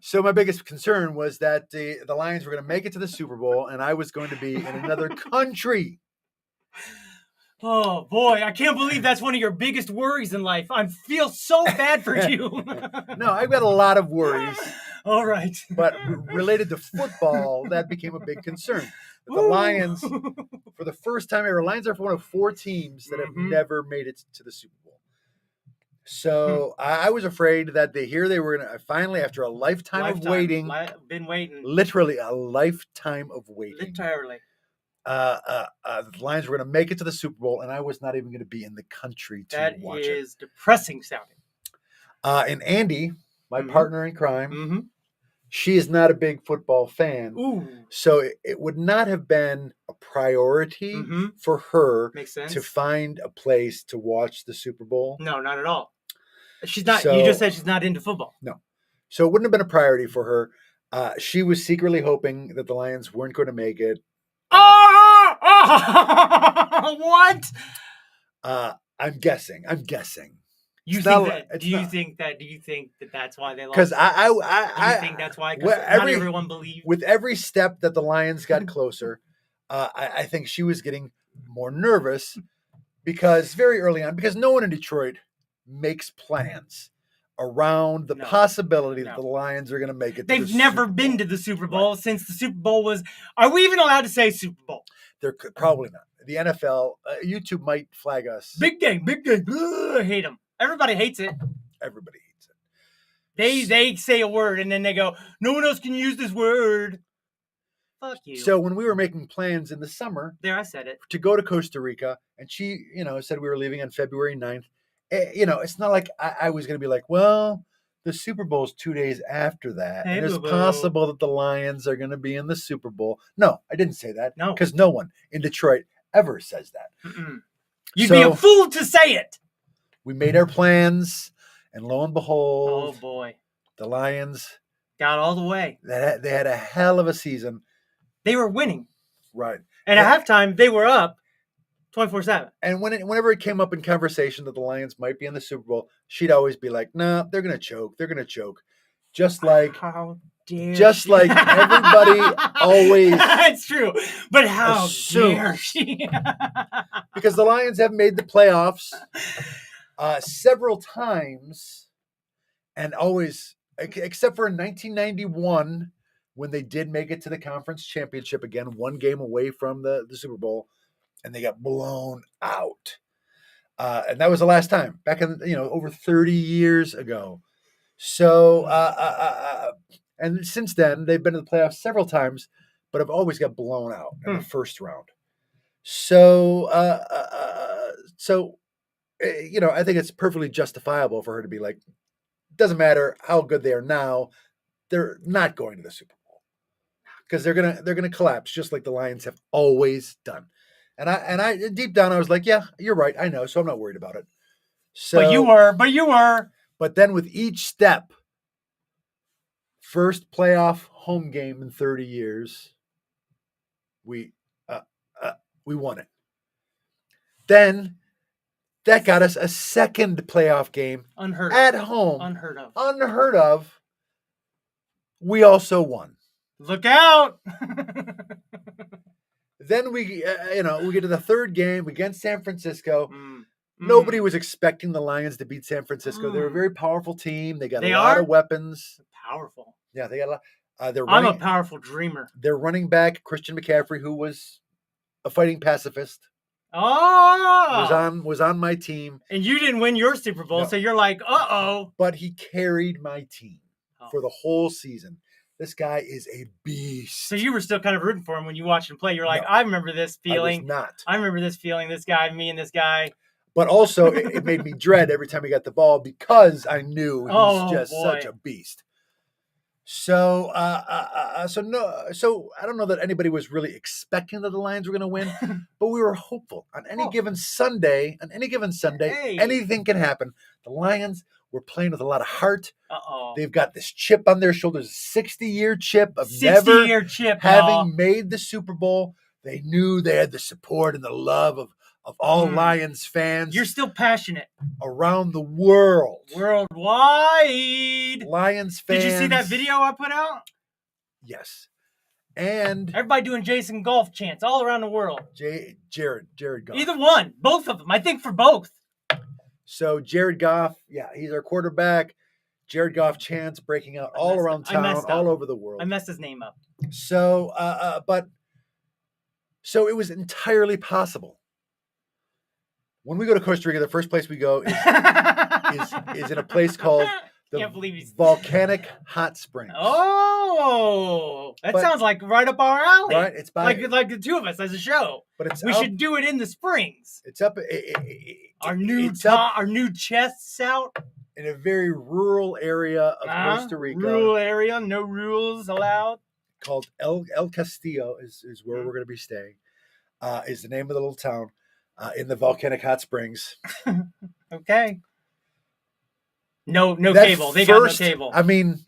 So my biggest concern was that the Lions were going to make it to the Super Bowl, and I was going to be in another country. Oh boy, I can't believe that's one of your biggest worries in life. I feel so bad for you. No, I've got a lot of worries. All right. But related to football, that became a big concern. The Lions, for the first time ever, Lions are one of 4 teams that have never made it to the Super Bowl. So I was afraid that they were going to finally, after a lifetime of waiting, been waiting, literally a lifetime of waiting. Literally. The Lions were going to make it to the Super Bowl, and I was not even going to be in the country to watch it. That is depressing sounding. And Andy, my partner in crime, she is not a big football fan. Ooh. So it would not have been a priority for her to find a place to watch the Super Bowl. No, not at all. She's not. You just said she's not into football. No. So it wouldn't have been a priority for her. She was secretly hoping that the Lions weren't going to make it. What? I'm guessing. Do you think that that's why they lost? Because do you think that's why? Because not everyone believed. With every step that the Lions got closer, I think she was getting more nervous because very early on, because no one in Detroit makes plans around the possibility that the Lions are going to make it. They've never been to the Super Bowl since the Super Bowl was. Are we even allowed to say Super Bowl? They're probably not. The NFL, YouTube might flag us. Big game. Ugh, I hate them. Everybody hates it. Everybody hates it. They say a word and then they go, no one else can use this word. Fuck you. So when we were making plans in the summer, there I said it, to go to Costa Rica, and she, said we were leaving on February 9th. It's not like I was going to be like, well, the Super Bowl is 2 days after that. Hey, and it's boo-boo. possible that the Lions are going to be in the Super Bowl. No, I didn't say that. No. Because no one in Detroit ever says that. You'd be a fool to say it. We made our plans, and lo and behold, oh boy, the Lions got all the way. They had a hell of a season. They were winning. Right. And at halftime, they were up 24-7. And whenever it came up in conversation that the Lions might be in the Super Bowl, she'd always be like, "Nah, they're gonna choke. They're gonna choke." Just like like everybody always. It's true, but how dare she? Because the Lions have made the playoffs several times, and always, except for in 1991 when they did make it to the conference championship again, 1 game away from the Super Bowl. And they got blown out. And that was the last time, back in, over 30 years ago. So, and since then, they've been to the playoffs several times, but have always got blown out in the first round. So, I think it's perfectly justifiable for her to be like, doesn't matter how good they are now, they're not going to the Super Bowl. Because they're gonna collapse, just like the Lions have always done. And I deep down I was like, yeah, you're right. I know, so I'm not worried about it. So, but you were. But then with each step, first playoff home game in 30 years, we won it. Then that got us a second playoff game at home. Unheard of. We also won. Look out. Then we get to the third game against San Francisco. Nobody was expecting the Lions to beat San Francisco. They're a very powerful team. They got a lot of weapons. Powerful. Yeah, they got a lot. I'm a powerful dreamer. Their running back, Christian McCaffrey, who was a fighting pacifist. Oh, Was on my team. And you didn't win your Super Bowl, No. so you're like, uh-oh. But he carried my team for the whole season. This guy is a beast. So you were still kind of rooting for him when you watched him play. You're like, I remember this feeling. I was not. I remember this feeling, this guy, me and this guy. But also, it made me dread every time he got the ball because I knew he's just such a beast. So, so I don't know that anybody was really expecting that the Lions were going to win, but we were hopeful. On any given Sunday, anything can happen. The Lions were playing with a lot of heart. They've got this chip on their shoulders, a 60-year chip of never having made the Super Bowl. They knew they had the support and the love of all Lions fans. You're still passionate. Around the world. Worldwide. Lions fans. Did you see that video I put out? Yes. And everybody doing Jason Golf chants all around the world. Jared Goff. Either one. Both of them. I think for both. So Jared Goff, he's our quarterback. Jared Goff chants breaking out all around town, all over the world. I messed his name up. So, so it was entirely possible. When we go to Costa Rica, the first place we go is in a place called the Volcanic Hot Springs. Oh, that sounds like right up our alley. Right, it's by like the two of us as a show. But we should do it in the springs. It's up. Our new chests out in a very rural area of Costa Rica. Rural area, no rules allowed. Called El Castillo is where we're going to be staying. Is the name of the little town. In the Volcanic Hot Springs. Okay. No cable. They got no cable. I mean,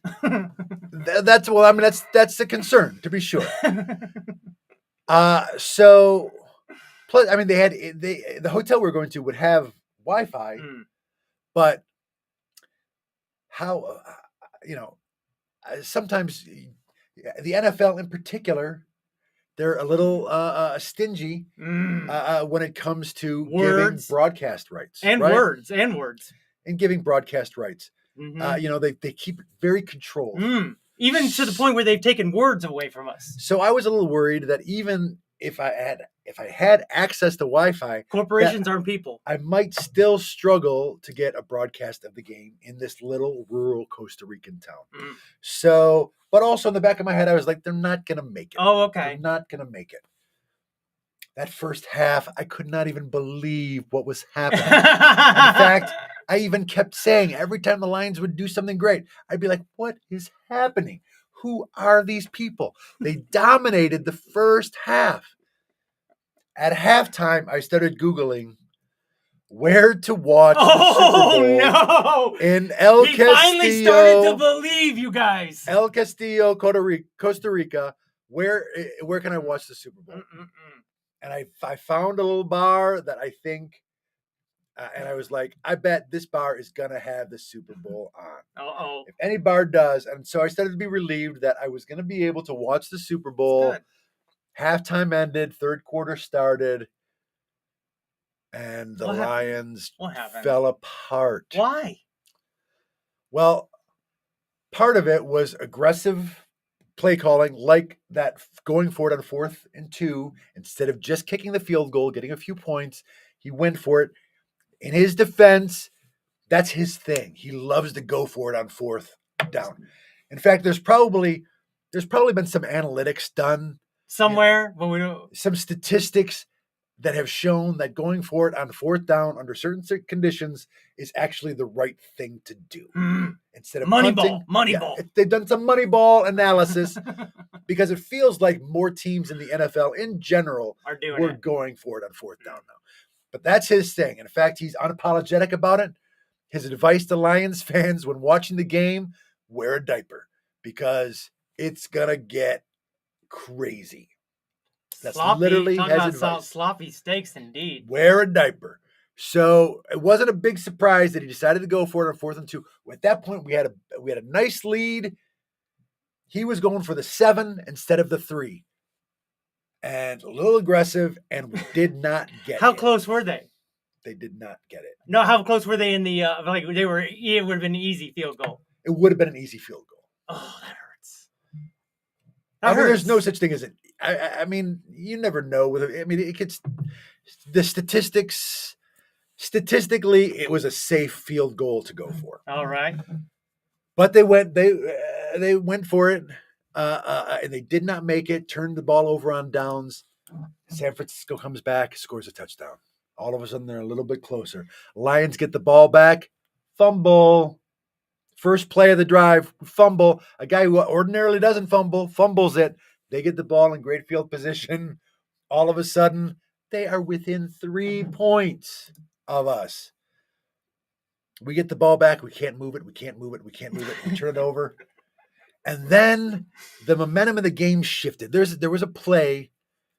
that's the concern, to be sure. So, plus, I mean, the hotel we're going to would have Wi-Fi, but how, sometimes the NFL in particular, they're a little stingy when it comes to giving broadcast rights. And words. And giving broadcast rights. They keep it very controlled. Even to the point where they've taken words away from us. So I was a little worried that even if I had access to Wi-Fi, corporations aren't people. I might still struggle to get a broadcast of the game in this little rural Costa Rican town. So, but also in the back of my head, I was like, they're not going to make it. Oh, okay. They're not going to make it. That first half, I could not even believe what was happening. In fact, I even kept saying every time the Lions would do something great, I'd be like, what is happening? Who are these people? They dominated the first half. At halftime, I started Googling where to watch the Super Bowl in El Castillo. He finally started to believe, you guys. El Castillo, Costa Rica. Where can I watch the Super Bowl? And I found a little bar that I think, and I was like, I bet this bar is going to have the Super Bowl on. If any bar does. And so I started to be relieved that I was going to be able to watch the Super Bowl. Halftime ended, third quarter started, and the Lions fell apart. Why? Well, part of it was aggressive play calling, like that going for it on 4th and 2, instead of just kicking the field goal, getting a few points, he went for it. In his defense, that's his thing. He loves to go for it on 4th down. In fact, there's probably been some analytics done somewhere, but we don't. Some statistics that have shown that going for it on 4th down under certain conditions is actually the right thing to do. Instead of Moneyball. They've done some Moneyball analysis because it feels like more teams in the NFL in general were going for it on 4th down now. But that's his thing. In fact, he's unapologetic about it. His advice to Lions fans when watching the game, wear a diaper because it's going to get crazy. That's literally his advice. Sloppy steaks indeed. Wear a diaper. So it wasn't a big surprise that he decided to go for it on 4th and 2. At that point, we had a nice lead. He was going for the 7 instead of the 3. And a little aggressive, and we did not get it. How close were they? They did not get it. No, how close were they in the it would have been an easy field goal. It would have been an easy field goal. Oh, that hurts. There's no such thing as I mean, you never know. It gets the statistics. Statistically, it was a safe field goal to go for. All right. But they went for it, and they did not make it. Turned the ball over on downs. San Francisco comes back, scores a touchdown. All of a sudden, they're a little bit closer. Lions get the ball back, fumble. First play of the drive, fumble. A guy who ordinarily doesn't fumble, fumbles it. They get the ball in great field position. All of a sudden, they are within 3 points of us. We get the ball back. We can't move it. We can't move it. We can't move it. We turn it over. And then the momentum of the game shifted. There was a play.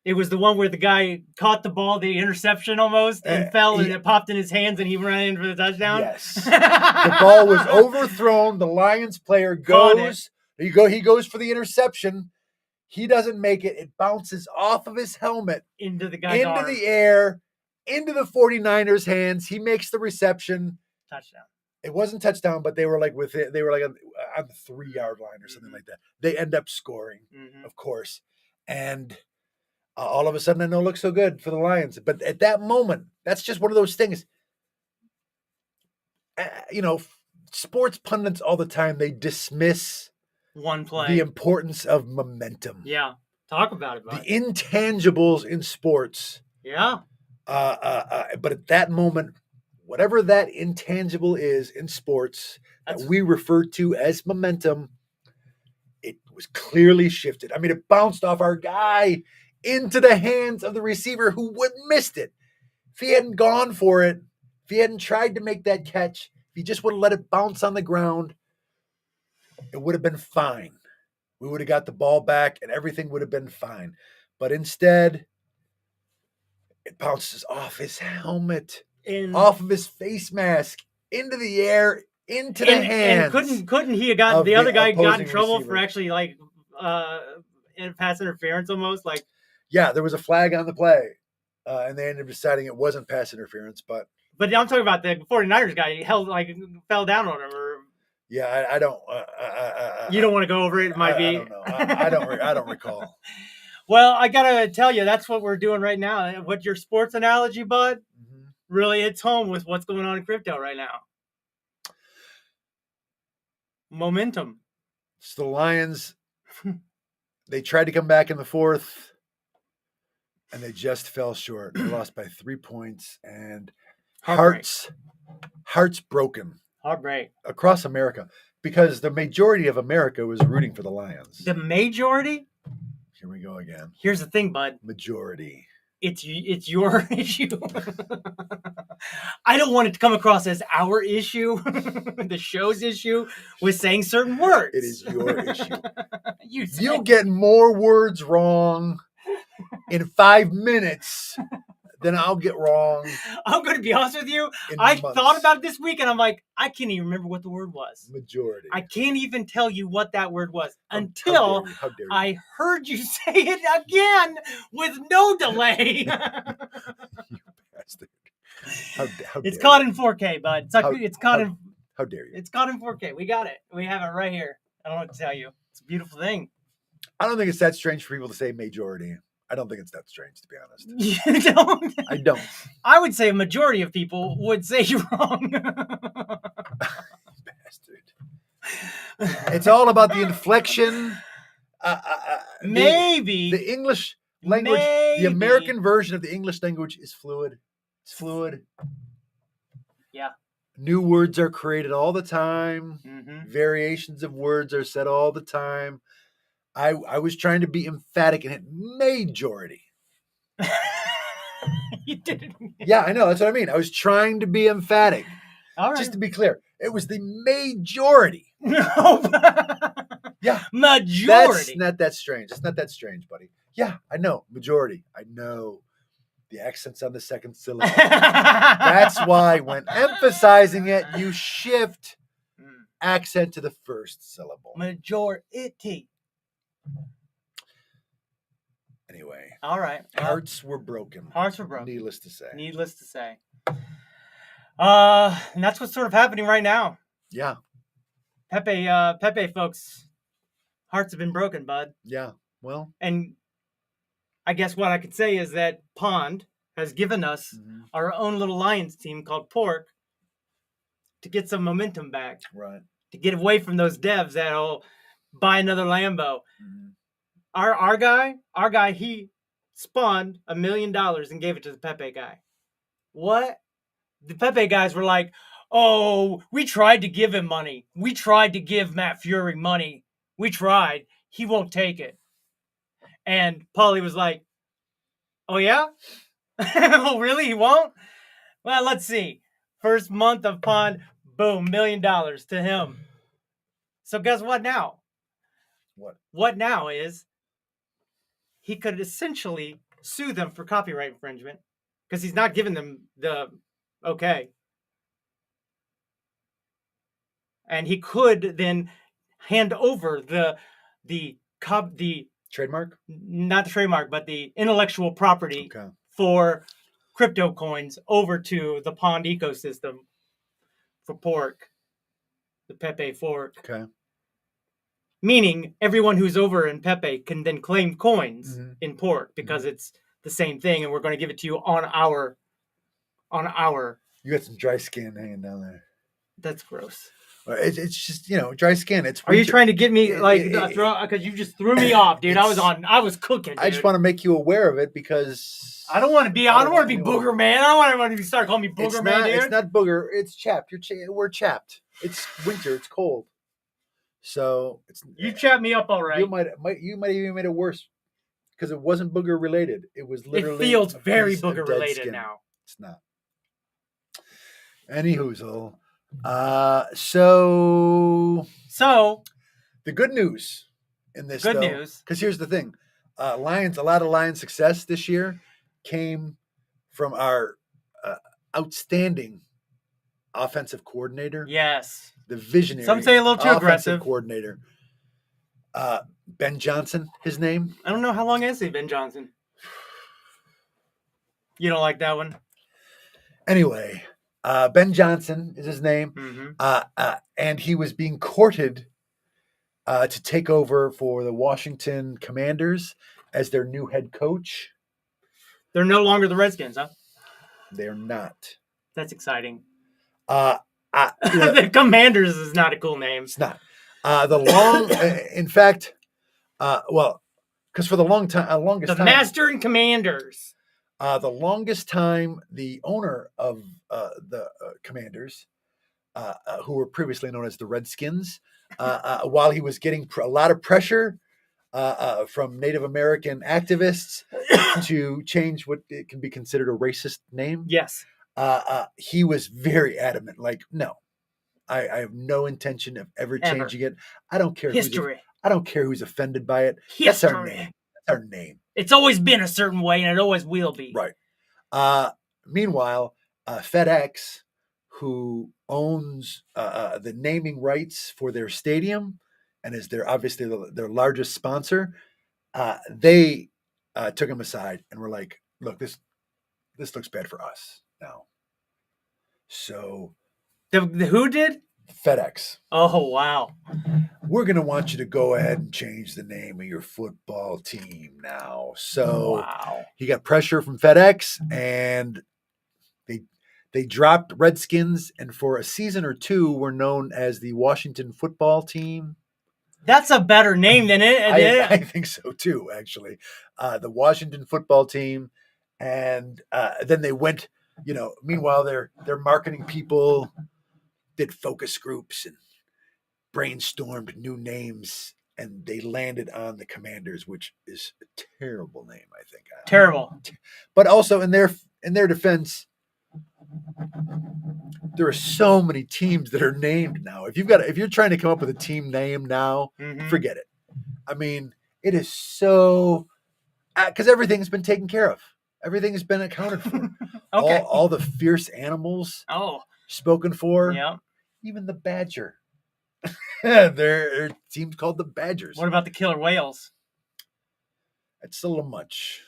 It was the one where the guy caught the ball, the interception almost, and fell, and it popped in his hands, and he ran in for the touchdown. Yes. The ball was overthrown. The Lions player goes. He goes for the interception. He doesn't make it. It bounces off of his helmet into the guy's arm. The air, into the 49ers' hands. He makes the reception. Touchdown. It wasn't touchdown, but they were like they were like on the 3-yard line or something like that. They end up scoring, of course, and all of a sudden, it don't look so good for the Lions. But at that moment, that's just one of those things. Sports pundits all the time, they dismiss one play, the importance of momentum. Yeah, talk about it. The intangibles in sports. Yeah. But at that moment, whatever that intangible is in sports that we refer to as momentum, it was clearly shifted. I mean, it bounced off our guy into the hands of the receiver who would have missed it. If he hadn't gone for it, if he hadn't tried to make that catch, if he just would have let it bounce on the ground, it would have been fine. We would have got the ball back and everything would have been fine. But instead, it bounces off his helmet, off of his face mask, into the air, into the hands. And couldn't he have gotten the other guy got in trouble for actually pass interference almost? Yeah, there was a flag on the play, and they ended up deciding it wasn't pass interference. But I'm talking about the 49ers guy. He fell down on him, or yeah, I don't. You don't want to go over it. It might be. I don't know. I don't recall. Well, I gotta tell you, that's what we're doing right now. What your sports analogy, bud, really hits home with what's going on in crypto right now. Momentum. It's the Lions. They tried to come back in the fourth, and they just fell short. They lost by 3 points, and hearts broken. Heartbreak. Across America, because the majority of America was rooting for the Lions. The majority? Here we go again. Here's the thing, bud. Majority. It's your issue. I don't want it to come across as our issue, the show's issue, with saying certain words. It is your issue. You get more words wrong in 5 minutes than I'll get wrong. I'm going to be honest with you. I thought about it this week, and I'm like, I can't even remember what the word was. Majority. I can't even tell you what that word was until how dare you. I heard you say it again with no delay. You bastard. How it's caught in 4K, bud. It's caught in. How dare you? It's caught in 4K. We got it. We have it right here. I don't know what to tell you. It's a beautiful thing. I don't think it's that strange for people to say majority. I don't think it's that strange, to be honest. You don't? I don't. I would say a majority of people would say you're wrong. Bastard. It's all about the inflection. Maybe. The English language, the American version of the English language is fluid. It's fluid. Yeah. New words are created all the time. Mm-hmm. Variations of words are said all the time. I was trying to be emphatic and hit majority. You didn't. Yeah, I know. That's what I mean. I was trying to be emphatic. All right. Just to be clear, it was the majority. No. Yeah. Majority. That's not that strange. It's not that strange, buddy. Yeah, I know. Majority. I know. The accent's on the second syllable. That's why when emphasizing it, you shift accent to the first syllable. Majority. Anyway. All right. Hearts were broken. Hearts were broken. Needless to say. Needless to say. And that's what's sort of happening right now. Yeah. Pepe folks, hearts have been broken, bud. Yeah. Well. And I guess what I could say is that Pond has given us our own little Lions team called Pork to get some momentum back. Right. To get away from those devs that'll buy another Lambo. Our guy, he spawned $1 million and gave it to the Pepe guy. What? The Pepe guys were like, oh, we tried to give him money. We tried to give Matt Fury money. We tried. He won't take it. And Paulie was like, oh, yeah? Oh, really? He won't? Well, let's see. First month of Pond, boom, $1 million to him. So guess what now? What? What now is he could essentially sue them for copyright infringement because he's not giving them the okay. And he could then hand over the trademark? Not the trademark, but the intellectual property for crypto coins over to the Pond ecosystem for Pork, the Pepe fork. Okay. Meaning everyone who's over in Pepe can then claim coins in Pork because it's the same thing, and we're going to give it to you on our. You got some dry skin hanging down there. That's gross. It's just dry skin. It's. Are you trying to get me because you just threw me off, dude? I was cooking. Dude. I just want to make you aware of it because I don't want to be. I don't want to be booger man. I don't want to start calling me booger man. Dude. It's not booger. It's chapped. We're chapped. It's winter. It's cold. So you chapped me up all right. You might have even made it worse because it wasn't booger related. It was literally. It feels very booger related now. It's not. Any hoozle. So the good news in this news, because here's the thing, a lot of Lions success this year came from our outstanding offensive coordinator. Yes. The visionary. Some say a little too aggressive coordinator. Ben Johnson, his name. I don't know how long is he, Ben Johnson. You don't like that one? Anyway, Ben Johnson is his name. And he was being courted to take over for the Washington Commanders as their new head coach. They're no longer the Redskins, huh? They're not. That's exciting. The Commanders is not a cool name. It's not. In fact, because for the longest time, Master and Commanders. The longest time, the owner of the Commanders, who were previously known as the Redskins, while he was getting a lot of pressure from Native American activists to change what it can be considered a racist name. Yes. He was very adamant. Like, no, I have no intention of ever changing it. I don't care. I don't care who's offended by it. History. That's our name. That's our name. It's always been a certain way, and it always will be. Right. Meanwhile, FedEx, who owns the naming rights for their stadium and is obviously their largest sponsor, they took him aside and were like, "Look, this looks bad for us now." So, who did? FedEx. Oh, wow. We're going to want you to go ahead and change the name of your football team now. So he got pressure from FedEx, and they dropped Redskins, and for a season or two were known as the Washington Football Team. That's a better name than it. I think so too, actually. The Washington Football Team, and then they went. Meanwhile, their marketing people did focus groups and brainstormed new names, and they landed on the Commanders, which is a terrible name, I think. Terrible. But also in their defense, there are so many teams that are named now. If you're trying to come up with a team name now, forget it. I mean, it is so because everything's been taken care of. Everything has been accounted for. Okay. All the fierce animals. Spoken for. Yeah. Even the badger. Their team's called the Badgers. What about the killer whales? It's a little much.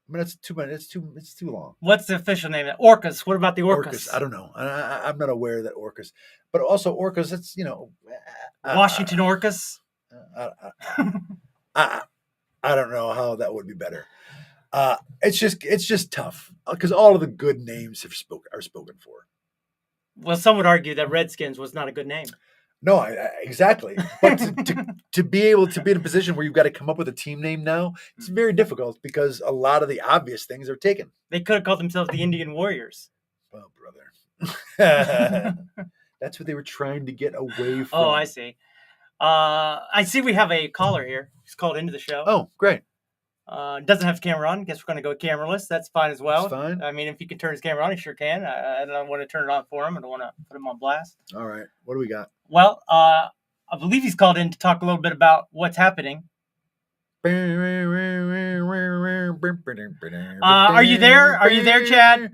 I mean, it's too much. It's too long. What's the official name? Orcas. What about the orcas? I don't know. I'm not aware of that orcas. But also orcas, it's, Washington orcas? I don't know how that would be better. It's just tough because all of the good names are spoken for. Well, some would argue that Redskins was not a good name. No, exactly. But to be able to be in a position where you've got to come up with a team name now, it's very difficult because a lot of the obvious things are taken. They could have called themselves the Indian Warriors. Oh, brother. That's what they were trying to get away from. Oh, I see. I see we have a caller here. He's called into the show. Oh, great. Doesn't have his camera on. Guess we're going to go cameraless. That's fine as well. That's fine. I mean, if he can turn his camera on, he sure can. I don't want to turn it on for him. I don't want to put him on blast. All right. What do we got? Well, I believe he's called in to talk a little bit about what's happening. Are you there? Are you there, Chad?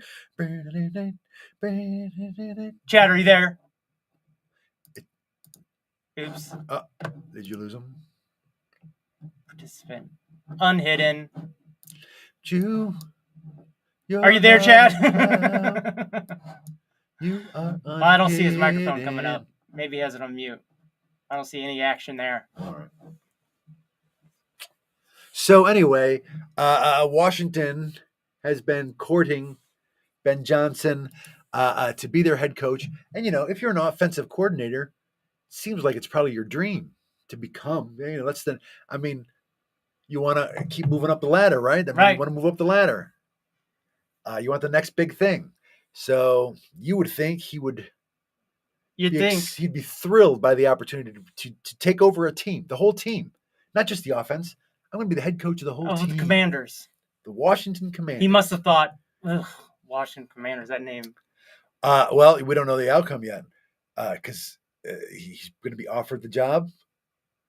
Chad, are you there? Oops. Did you lose him? Participant. Unhidden. Are you there, Chad? You are well, I don't see his microphone coming up. Maybe he has it on mute. I don't see any action there. All right. So anyway, Washington has been courting Ben Johnson to be their head coach. And, if you're an offensive coordinator, it seems like it's probably your dream to become. You want to keep moving up the ladder, right? Right. You want to move up the ladder. You want the next big thing. So you would think he would. He'd be thrilled by the opportunity to take over a team, the whole team, not just the offense. I'm going to be the head coach of the whole team. The Commanders. The Washington Commanders. He must have thought, Washington Commanders, that name. Well, we don't know the outcome yet because he's going to be offered the job.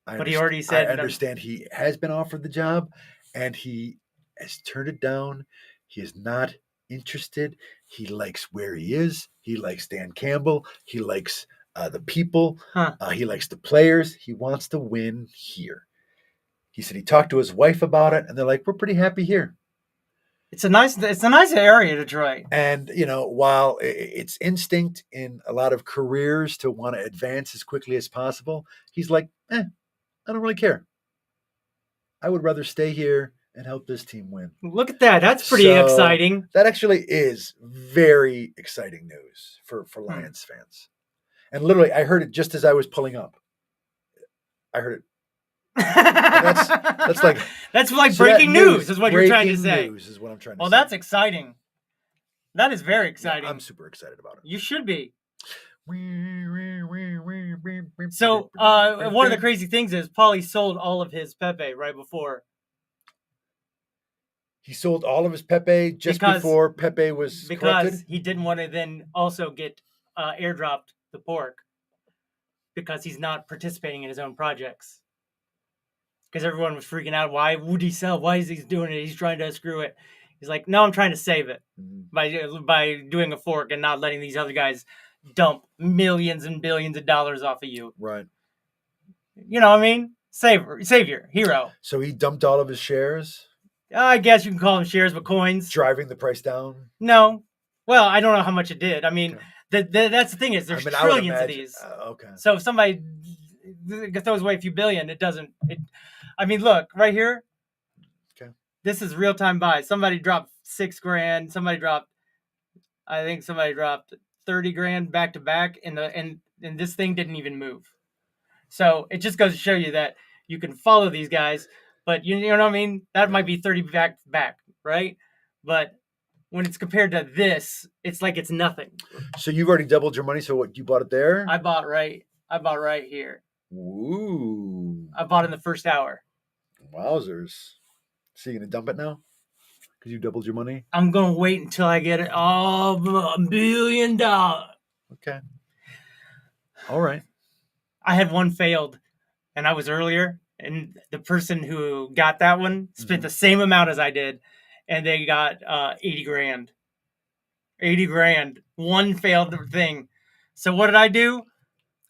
But he already said. I understand he has been offered the job, and he has turned it down. He is not interested. He likes where he is. He likes Dan Campbell. He likes the people. He likes the players. He wants to win here. He said he talked to his wife about it, and they're like, "We're pretty happy here." It's a nice area, Detroit. And while it's instinct in a lot of careers to want to advance as quickly as possible, he's like, I don't really care. I would rather stay here and help this team win. Look at that. That's pretty exciting. That actually is very exciting news for Lions fans. And literally, I heard it just as I was pulling up. I heard it. That's like breaking news is what you're trying to say. Breaking news is what I'm trying to say. Well, that's exciting. That is very exciting. Yeah, I'm super excited about it. You should be. So one of the crazy things is Paulie sold all of his Pepe right before. He sold all of his Pepe before Pepe was collected? He didn't want to then also get airdropped the pork because he's not participating in his own projects. Because everyone was freaking out. Why would he sell? Why is he doing it? He's trying to screw it. He's like, no, I'm trying to save it by doing a fork and not letting these other guys dump millions and billions of dollars off of you. Right. You know what I mean? Savior, hero. So he dumped all of his shares? I guess you can call them shares, but coins. Driving the price down? No. Well, I don't know how much it did. I mean, that's the thing is there's trillions of these. Okay. So if somebody throws away a few billion, I mean, look, right here. Okay. This is real-time buy. Somebody dropped $6,000. I think somebody dropped $30,000 back to back, and this thing didn't even move. So it just goes to show you that you can follow these guys, but you know what I mean? That might be 30 back, right? But when it's compared to this, it's like it's nothing. So you've already doubled your money. So what, you bought it there? I bought right here. Ooh. I bought in the first hour. Wowzers. So you going to dump it now? Because you doubled your money? I'm going to wait until I get it all $1 billion. Okay. All right. I had one failed, and I was earlier, and the person who got that one spent the same amount as I did, and they got $80,000. $80,000. One failed thing. So what did I do?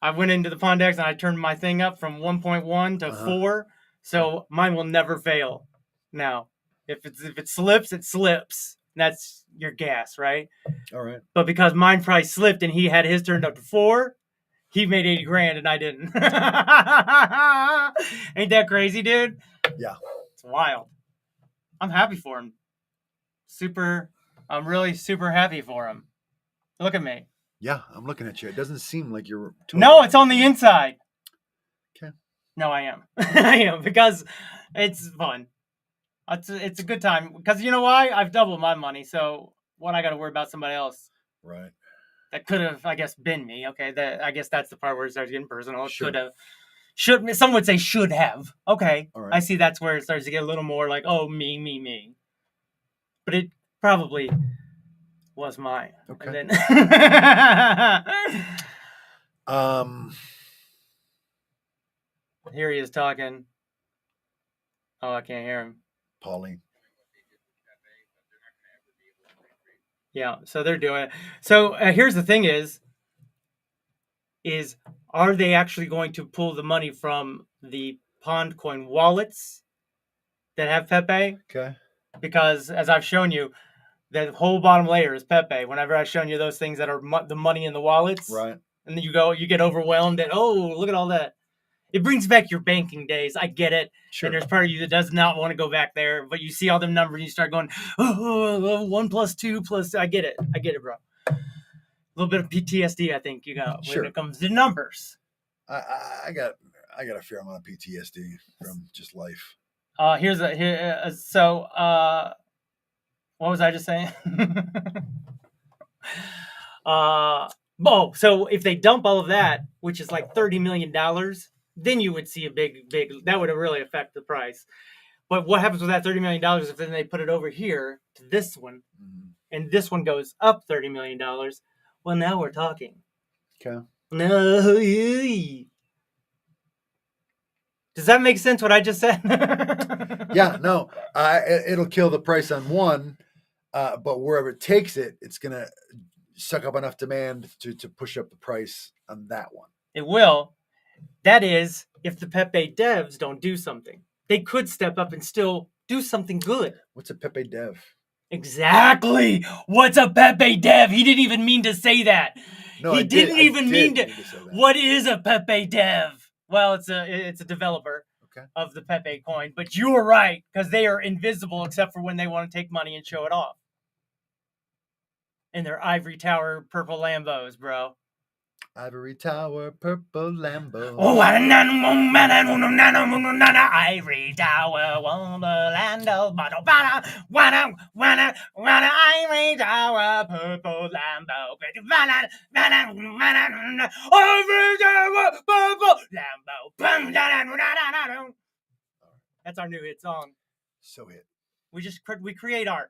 I went into the Pondex and I turned my thing up from 1.1 to 4. So mine will never fail. Now, if it slips, it slips. That's your gas, right? All right. But because mine probably slipped and he had his turned up to 4, he made $80,000 and I didn't. Ain't that crazy, dude? Yeah. It's wild. I'm happy for him. I'm really super happy for him. Look at me. Yeah, I'm looking at you. It doesn't seem like you're. No, it's on the inside. Okay. No, I am. I am, because it's fun. It's a good time. Because you know why? I've doubled my money, so what I got to worry about somebody else. Right. That could have, I guess, been me. Okay, I guess that's the part where it starts getting personal. It Sure. could have. Some would say should have. Okay. All right. I see that's where it starts to get a little more like, oh, me. But it probably was mine. Okay. And then here he is talking. Oh, I can't hear him. Pauline. Yeah, so they're doing it. So here's the thing is are they actually going to pull the money from the Pond Coin wallets that have Pepe? Okay. Because as I've shown you, the whole bottom layer is Pepe. Whenever I've shown you those things that are the money in the wallets, Right. and then you get overwhelmed at, oh, look at all that. It brings back your banking days. I get it. Sure. And there's part of you that does not want to go back there, but you see all them numbers and you start going, oh, 1 + 2 + I get it, bro. A little bit of PTSD, I think you got when it comes to numbers. I got a fair amount of PTSD from just life. So what was I just saying? So if they dump all of that, which is like $30 million, then you would see a big, that would really affect the price. But what happens with that $30 million if then they put it over here to this one, and this one goes up $30 million? Well, now we're talking. Okay. No. Does that make sense what I just said? Yeah, no. It'll kill the price on one, but wherever it takes it, it's going to suck up enough demand to push up the price on that one. It will. That is, if the Pepe devs don't do something. They could step up and still do something good. What's a Pepe dev? Exactly. What's a Pepe dev? He didn't even mean to say that. No, he didn't even mean to. say that. What is a Pepe dev? Well, it's a developer of the Pepe coin. But you were right, because they are invisible except for when they want to take money and show it off. In their ivory tower purple Lambos, bro. Ivory tower, purple Lambo. Oh, ivory tower, Wonderland, ivory tower, purple Lambo, ivory tower, purple Lambo. That's our new hit song. So hit. We create art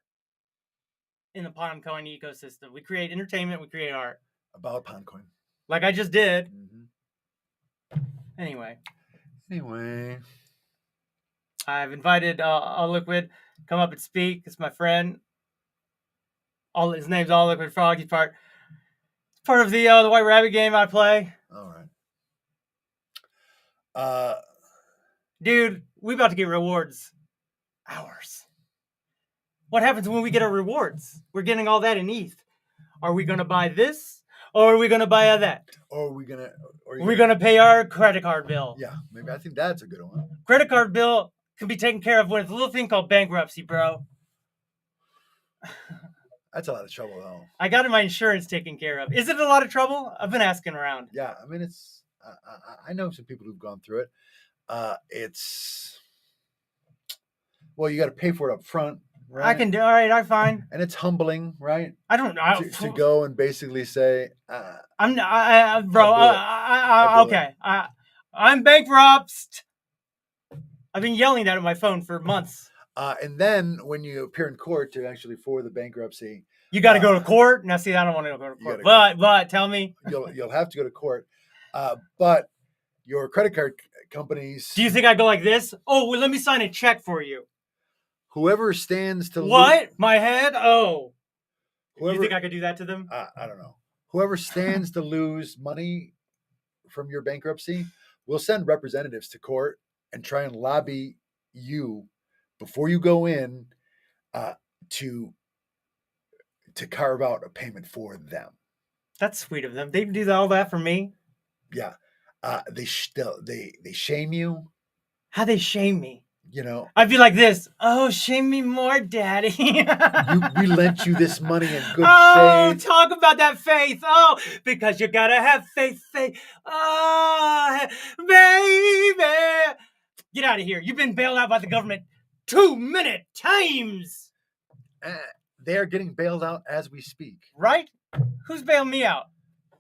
in the Pond Coin ecosystem. We create entertainment. We create art. About Pond Coin. Like I just did. Mm-hmm. Anyway. I've invited All Liquid come up and speak. It's my friend. His name's All Liquid Frog. He's part of the White Rabbit game I play. All right. Dude, we about to get rewards. Ours. What happens when we get our rewards? We're getting all that in ETH. Are we going to buy this? Or are we going to buy that? Or are we going to... We're going to pay our credit card bill. Yeah, maybe. I think that's a good one. Credit card bill can be taken care of with a little thing called bankruptcy, bro. That's a lot of trouble, though. I got my insurance taken care of. Is it a lot of trouble? I've been asking around. Yeah, I mean, it's... I know some people who've gone through it. It's... Well, you got to pay for it up front. Right? I can do. All right, I'm fine. And it's humbling, right? I don't know. To go and basically say, I'm bankrupt. I've been yelling that at my phone for months. And then when you appear in court to actually for the bankruptcy, you got to go to court. Now, see, I don't want to go to court. But tell me, you'll have to go to court. But your credit card companies. Do you think I go like this? Oh, well, let me sign a check for you. Whoever stands to what? My head? Oh. Whoever, you think I could do that to them? I don't know. Whoever stands to lose money from your bankruptcy will send representatives to court and try and lobby you before you go in to carve out a payment for them. That's sweet of them. They do all that for me? Yeah. They shame you. How they shame me? You know, I'd be like this. Oh, shame me more, Daddy. we lent you this money in good faith. Talk about that faith. Oh, because you gotta have faith. Oh, baby. Get out of here. You've been bailed out by the government 2 minute times. They are getting bailed out as we speak. Right? Who's bailing me out?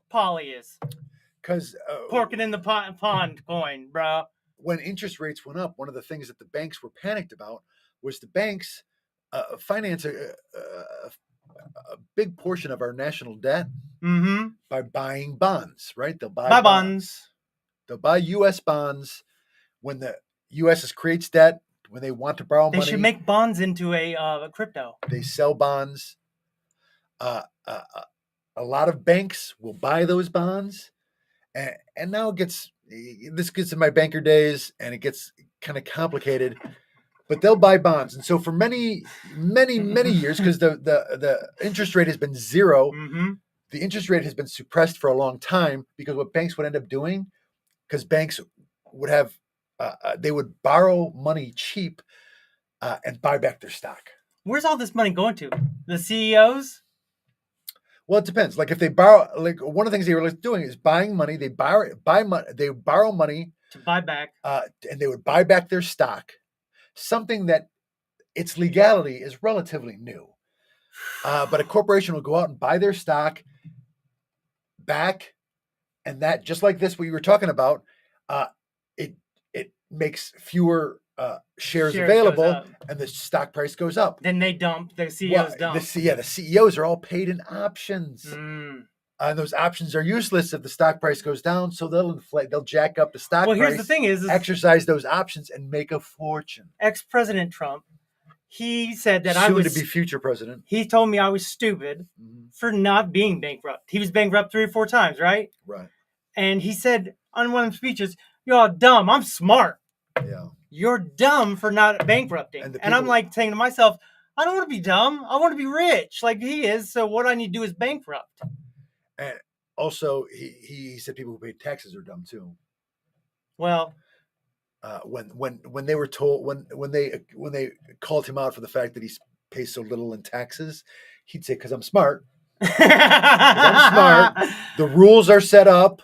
Polly is. Because porking in the pond coin, bro. When interest rates went up, one of the things that the banks were panicked about was the banks finance a big portion of our national debt by buying bonds, right? They'll buy bonds. They'll buy U.S. bonds when the U.S. creates debt, when they want to borrow money. They should make bonds into a crypto. They sell bonds. A lot of banks will buy those bonds. And now this gets in my banker days, and it gets kind of complicated. But they'll buy bonds, and so for many years, because the interest rate has been zero, the interest rate has been suppressed for a long time. Because what banks would end up doing, because banks would have, they would borrow money cheap and buy back their stock. Where's all this money going to? The CEOs? Well, it depends. Like if they borrow, like one of the things they were doing is buying money. They borrow money to buy back, and they would buy back their stock. Something that its legality is relatively new, but a corporation will go out and buy their stock back, and that just like this, what you were talking about, it makes fewer shares available, and the stock price goes up. Then they dump. The CEOs dump. The CEOs are all paid in options. And those options are useless if the stock price goes down, so they'll inflate. They'll jack up the stock price. Well, here's the thing: is exercise those options and make a fortune. Ex-President Trump, he said that soon to be future president. He told me I was stupid for not being bankrupt. He was bankrupt 3 or 4 times, right? Right. And he said on one of the speeches, "You're all dumb. I'm smart. Yeah. You're dumb for not bankrupting." And I'm like saying to myself, I don't want to be dumb. I want to be rich like he is. So what I need to do is bankrupt. And also, he said people who pay taxes are dumb too. Well, when they were told when they called him out for the fact that he pays so little in taxes, he'd say, "Because I'm smart. I'm smart. The rules are set up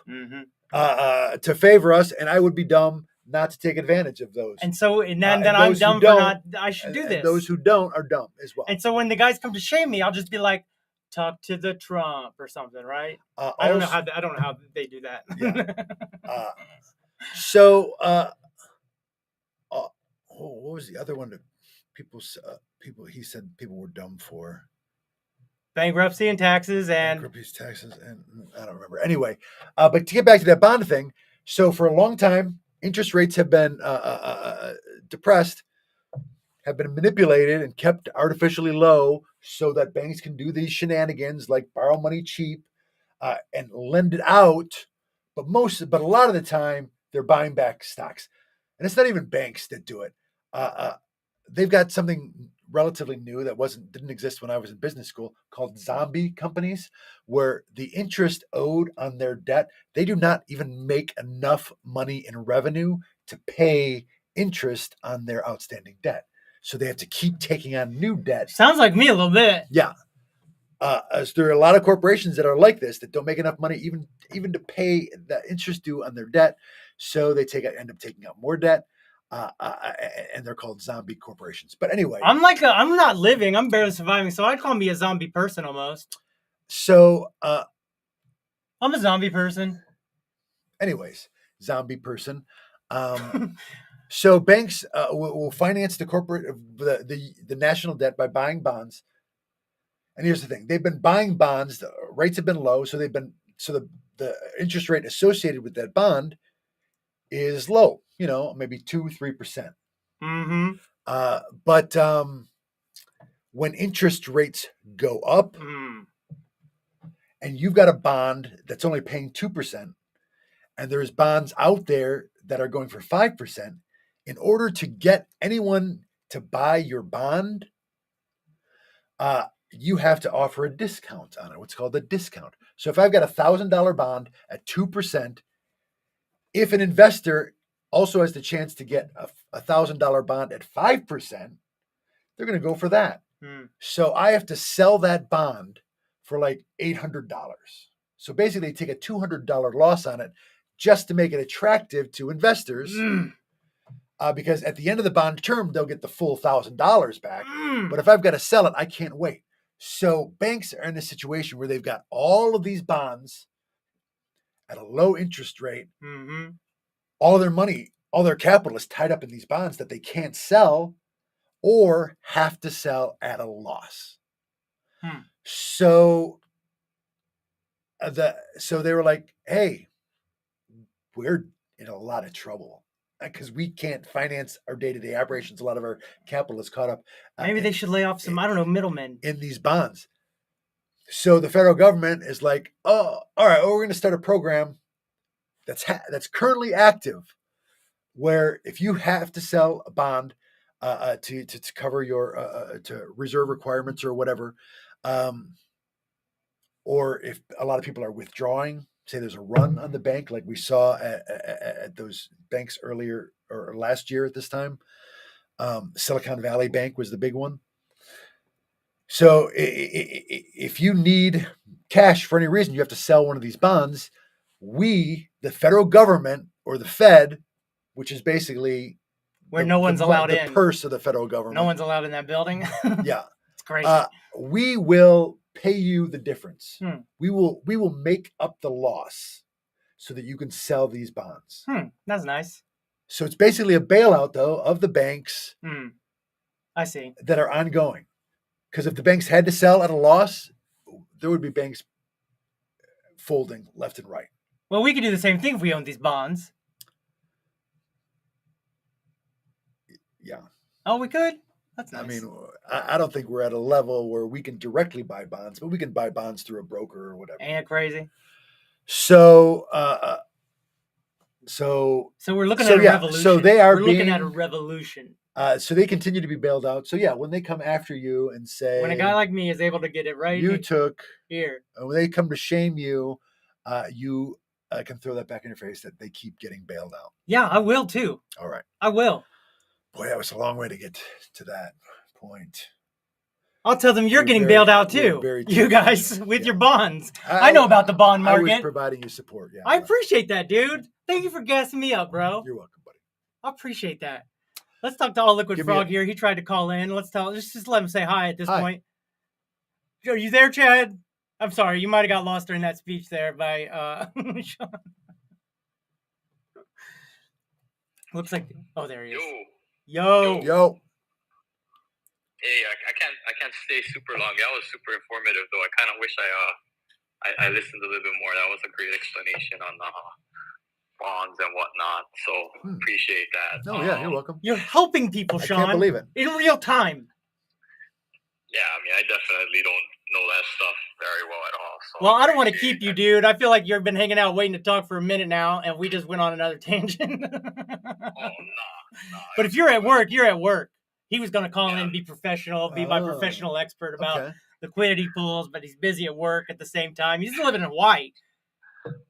to favor us, and I would be dumb not to take advantage of those." And so, then I'm dumb for not. I should do this. And those who don't are dumb as well. And so, when the guys come to shame me, I'll just be like, "Talk to the Trump" or something, right? I don't know how they do that. Yeah. So, what was the other one that people he said people were dumb for? Bankruptcy and taxes and taxes, and I don't remember. Anyway, but to get back to that bond thing, so for a long time, interest rates have been depressed, have been manipulated and kept artificially low so that banks can do these shenanigans like borrow money cheap and lend it out. But a lot of the time, they're buying back stocks, and it's not even banks that do it. They've got something relatively new that didn't exist when I was in business school called zombie companies, where the interest owed on their debt, they do not even make enough money in revenue to pay interest on their outstanding debt. So they have to keep taking on new debt. Sounds like me a little bit. Yeah. There are a lot of corporations that are like this that don't make enough money even to pay the interest due on their debt. So they end up taking out more debt. And they're called zombie corporations. But anyway, I'm not living. I'm barely surviving. So I'd call me a zombie person almost. So I'm a zombie person. Anyways, zombie person. So banks will finance the the national debt by buying bonds. And here's the thing: they've been buying bonds. The rates have been low, so the interest rate associated with that bond is low. Maybe 2-3%. But when interest rates go up, and you've got a bond that's only paying 2%, and there's bonds out there that are going for 5%, in order to get anyone to buy your bond, you have to offer a discount on it. What's called a discount. So if I've got $1,000 bond at 2%, if an investor also has the chance to get a $1,000 bond at 5%, they're going to go for that. So I have to sell that bond for like $800. So basically, take a $200 loss on it just to make it attractive to investors. Because at the end of the bond term, they'll get the full $1,000 back. But if I've got to sell it, I can't wait. So banks are in a situation where they've got all of these bonds at a low interest rate. All their money, all their capital is tied up in these bonds that they can't sell or have to sell at a loss. So they were like, hey, we're in a lot of trouble because we can't finance our day-to-day operations. A lot of our capital is caught up. Maybe they should lay off some, I don't know, middlemen in these bonds. So the federal government is like, oh, all right, well, we're going to start a program that's currently active, where if you have to sell a bond to cover your to reserve requirements or whatever, or if a lot of people are withdrawing, say there's a run on the bank, like we saw at those banks earlier or last year at this time. Silicon Valley Bank was the big one. So if you need cash for any reason, you have to sell one of these bonds. We, the federal government or the Fed, which is basically where no one's allowed in, the purse of the federal government. No one's allowed in that building. Yeah, it's crazy. We will pay you the difference. We will make up the loss so that you can sell these bonds. That's nice. So it's basically a bailout, though, of the banks. I see. That are ongoing. Because if the banks had to sell at a loss, there would be banks folding left and right. Well, we could do the same thing if we owned these bonds. Yeah. Oh, we could? That's nice. I mean, I don't think we're at a level where we can directly buy bonds, but we can buy bonds through a broker or whatever. Ain't it crazy? So we're looking at a revolution. So they are looking at a revolution. So they continue to be bailed out. So yeah, when they come after you and say, when a guy like me is able to get it right, you took here. When they come to shame you, you can throw that back in your face that they keep getting bailed out. Yeah, I will too. All right, I will. Boy, that was a long way to get to that point. I'll tell them you're getting bailed out too. You guys with your bonds. I know about the bond market. I was providing you support. Yeah, I appreciate that, dude. Thank you for gassing me up, bro. You're welcome, buddy. I appreciate that. Let's talk to All Liquid Frog here. He tried to call in. Let's just let him say hi at this point. Are you there, Chad? I'm sorry, you might have got lost during that speech there by Sean. Looks like there he is. Yo. Hey, I can't stay super long. That was super informative, though. I kind of wish I listened a little bit more. That was a great explanation on bonds and whatnot. So appreciate that. Oh yeah, you're welcome. You're helping people, Sean. I can't believe it. In real time. Yeah, I mean, I definitely don't know that stuff very well at all. So well, I don't want to keep you, dude. I feel like you've been hanging out waiting to talk for a minute now, and we just went on another tangent. Nah. But if you're at work, you're at work. He was going to call in, be professional, be my professional expert about liquidity pools, but he's busy at work at the same time. He's living in Hawaii.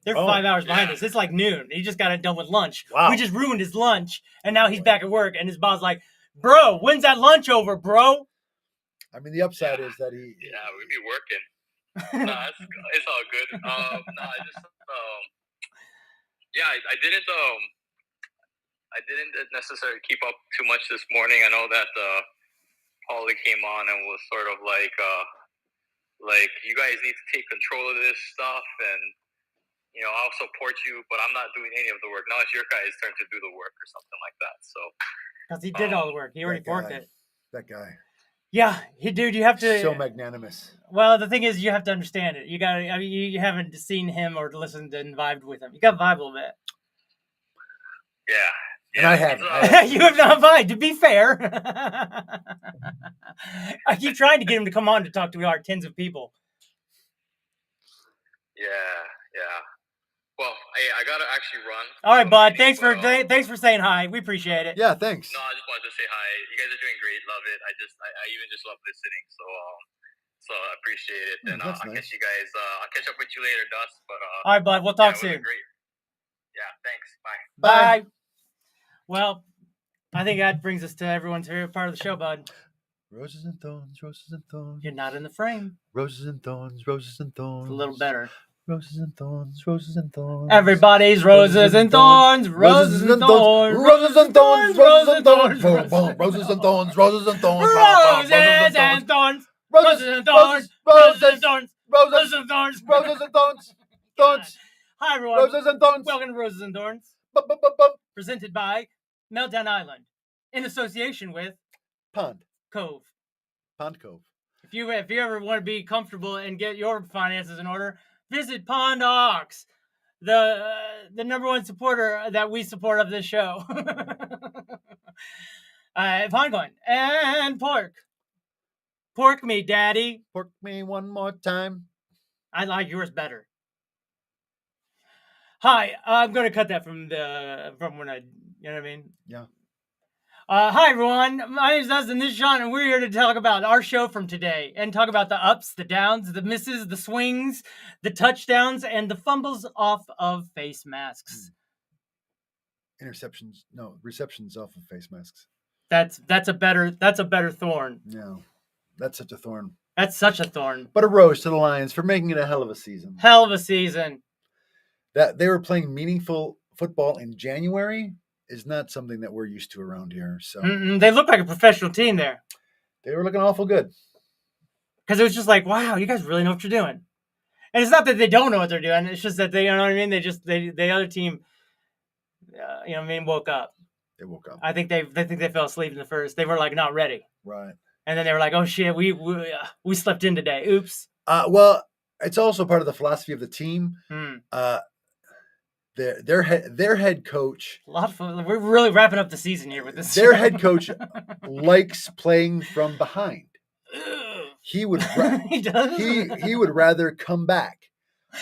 They're 5 hours behind us. It's like noon. He just got it done with lunch. Wow. We just ruined his lunch, and now he's back at work, and his boss like, bro, when's that lunch over, bro? I mean, the upside is that he... Yeah, we'd be working. Nah, it's all good. I just... I didn't necessarily keep up too much this morning. I know that Paulie came on and was sort of like, you guys need to take control of this stuff, and I'll support you, but I'm not doing any of the work. Now it's your guys' turn to do the work or something like that. So because he did all the work, he already worked it. That guy. Yeah, dude, you have to. So magnanimous. Well, the thing is, you have to understand it. You got. I mean, you haven't seen him or listened and vibed with him. You got to vibe a little bit. Yeah. And I have. You have not vibed. To be fair, I keep trying to get him to come on to talk to our tens of people. Yeah. Well, I gotta actually run. All right, bud. Thanks for saying hi. We appreciate it. Yeah, thanks. No, I just wanted to say hi. You guys are doing great. Love it. I even just love listening. So I appreciate it. And I'll catch you guys. I'll catch up with you later, Dust. But all right, bud. We'll talk soon. Great. Yeah. Thanks. Bye. Bye. Well, I think that brings us to everyone's favorite part of the show, bud. Roses and thorns, roses and thorns. You're not in the frame. Roses and thorns, roses and thorns. It's a little better. Roses and thorns, roses and thorns. Everybody's roses and thorns, roses and thorns, roses and thorns, roses and thorns, roses and thorns, roses and thorns, roses and thorns, roses and thorns, roses and thorns, roses and thorns, roses and thorns, thorns. Hi everyone. Roses and thorns. Welcome to Roses and Thorns. Presented by Meltdown Island in association with Pond Cove. Cove. If you ever want to be comfortable and get your finances in order, visit Pond Ox, the number one supporter that we support of this show. Pond and pork. Pork me, daddy. Pork me one more time. I like yours better. Hi, I'm going to cut that from when I, you know what I mean? Yeah. Hi, everyone. My name is Dustin. This is Sean, and we're here to talk about our show from today and talk about the ups, the downs, the misses, the swings, the touchdowns, and the fumbles off of face masks. Receptions off of face masks. That's a better thorn. Yeah, that's such a thorn. That's such a thorn. But a rose to the Lions for making it a hell of a season. Hell of a season. That they were playing meaningful football in January is not something that we're used to around here. So they look like a professional team there. They were looking awful good. Because it was just like, wow, you guys really know what you're doing. And it's not that they don't know what they're doing. It's just that they, you know what I mean? The other team, woke up. They woke up. I think they fell asleep in the first. They were like not ready. Right. And then they were like, oh shit, we slept in today. Oops. Well, it's also part of the philosophy of the team. Their head coach. A lot of fun. We're really wrapping up the season here with this. Their head coach likes playing from behind. He would. He does. He would rather come back.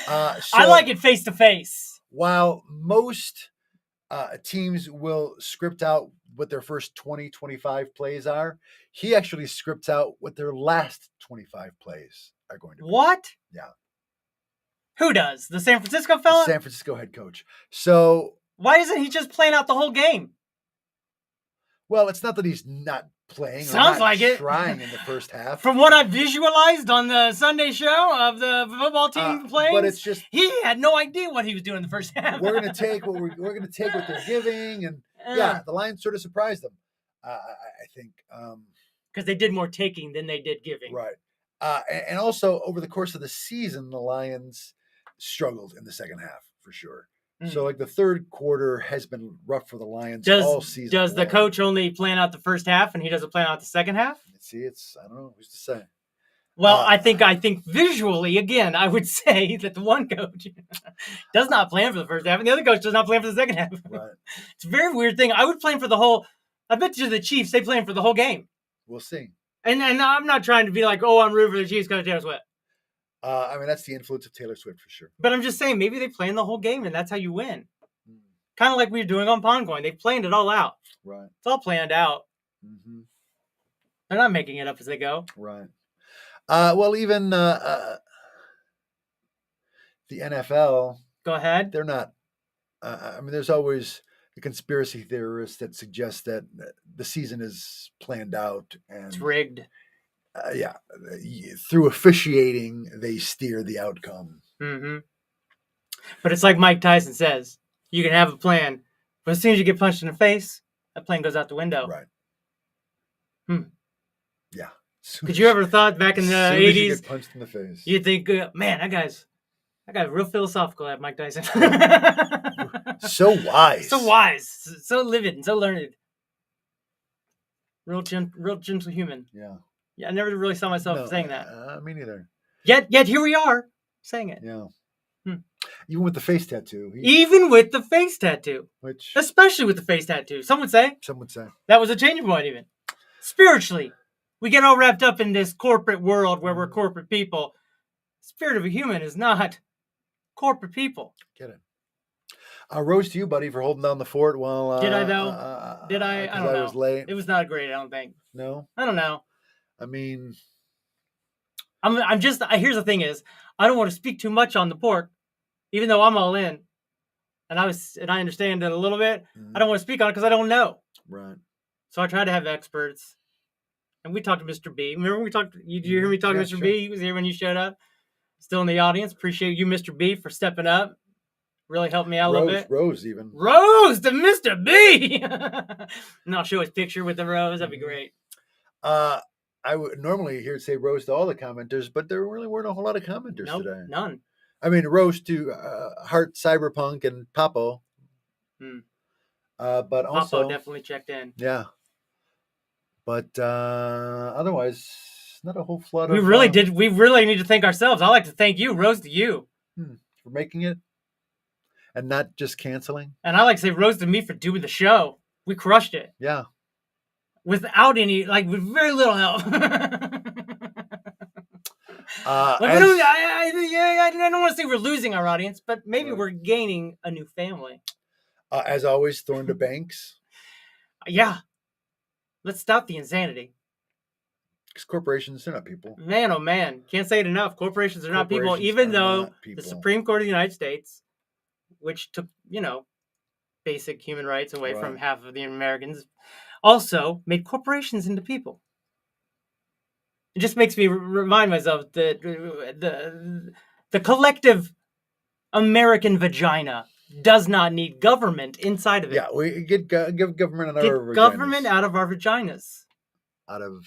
I like it face to face. While most teams will script out what their first 20, 25 plays are, he actually scripts out what their last 25 plays are going to be. What? Yeah. Who does? The San Francisco fella? The San Francisco head coach. So why isn't he just playing out the whole game? Well, it's not that he's not playing. Sounds like it. Trying in the first half. From what I visualized on the Sunday show of the football team playing, but it's just he had no idea what he was doing in the first half. We're gonna take what they're giving, and the Lions sort of surprised them. I think because they did more taking than they did giving. Right, and also over the course of the season, the Lions struggled in the second half for sure. So like the third quarter has been rough for the Lions all season. Does the coach only plan out the first half and he doesn't plan out the second half? See, I don't know who's to say. Well, I think visually, again, I would say that the one coach does not plan for the first half and the other coach does not plan for the second half. Right. It's a very weird thing. I would plan for the whole. I bet you the Chiefs, they plan for the whole game. We'll see. And I'm not trying to be like, oh, I'm rooting for the Chiefs because of Taylor Swift. That's the influence of Taylor Swift for sure. But I'm just saying, maybe they plan the whole game and that's how you win. Kind of like we were doing on Pondcoin. They planned it all out. Right. It's all planned out. Mm-hmm. They're not making it up as they go. Right. Well, even the NFL. Go ahead. They're not. There's always the conspiracy theorists that suggest that the season is planned out and it's rigged. Through officiating, they steer the outcome. Mm-hmm. But it's like Mike Tyson says, you can have a plan, but as soon as you get punched in the face, that plan goes out the window. Right. Yeah. Could you ever thought back in the 80s, you get punched in the face, you'd think, man, that guy's real philosophical, that Mike Tyson. So wise. So livid and so learned. Real gentle human. Yeah. Yeah, I never really saw myself saying that. Me neither. Yet here we are saying it. Yeah. Even with the face tattoo. Especially with the face tattoo. Some would say. That was a changing point even. Spiritually. We get all wrapped up in this corporate world where we're corporate people. Spirit of a human is not corporate people. Get it. Rose to you, buddy, for holding down the fort while... Did I, though? Did I? I don't know. I was late. It was not great, I don't think. No? I don't know. I mean... I'm just... Here's the thing is, I don't want to speak too much on the pork, even though I'm all in. and I understand it a little bit. I don't want to speak on it because I don't know. Right. So I try to have experts. And we talked to Mr. B. Remember we talked? Did you hear me talk to Mr. Sure. B? He was here when you showed up. Still in the audience. Appreciate you, Mr. B, for stepping up. Really helped me out a little bit. Rose even. Rose to Mr. B. And I'll show his picture with the rose. That'd be great. I would normally hear say rose to all the commenters, but there really weren't a whole lot of commenters today. None. I mean, rose to Heart Cyberpunk and Papo. But also Papo definitely checked in. Yeah. But otherwise, not a whole flood. We really did. We really need to thank ourselves. I'd like to thank you, rose to you, for making it, and not just canceling. And I like to say rose to me for doing the show. We crushed it. Yeah. Without any, with very little help. I don't want to say we're losing our audience, but maybe we're gaining a new family. As always, Thorn to Banks. Yeah. Let's stop the insanity. Because corporations, they're not people. Man, oh man. Can't say it enough. Corporations are not people, even though the Supreme Court of the United States, which took, basic human rights away from half of the Americans, also made corporations into people. It just makes me remind myself that the collective American vagina does not need government inside of it. Yeah, we give government out of our vaginas. Government out of our vaginas. Out of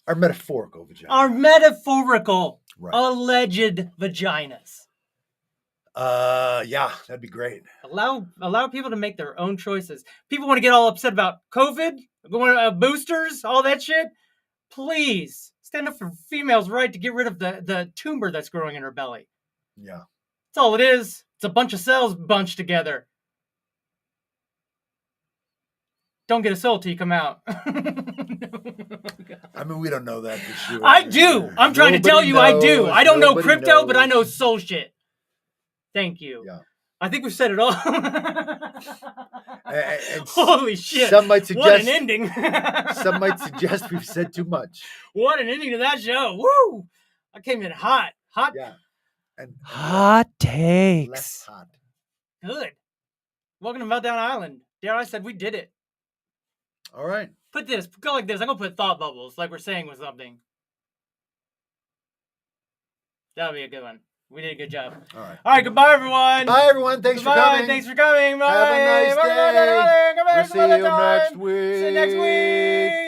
our metaphorical vagina. Our metaphorical, alleged vaginas. Yeah, that'd be great. Allow people to make their own choices. People want to get all upset about COVID, boosters, all that shit. Please stand up for females' right to get rid of the tumor that's growing in her belly. Yeah. That's all it is. It's a bunch of cells bunched together. Don't get a soul till you come out. I mean, we don't know that for sure. I do. I'm trying to tell you I do. I don't know crypto, but I know soul shit. Thank you. Yeah. I think we've said it all. And holy shit. Some might suggest, what an ending. Some might suggest we've said too much. What an ending to that show. Woo! I came in hot. Yeah. And hot takes. Less hot. Good. Welcome to Meltdown Island. Dare I said we did it. All right. Go like this. I'm going to put thought bubbles like we're saying with something. That'll be a good one. We did a good job. All right. All right. Goodbye, everyone. Bye, everyone. Thanks for coming. Thanks for coming. Bye. Have a nice day. Come back We'll see you next week. See you next week.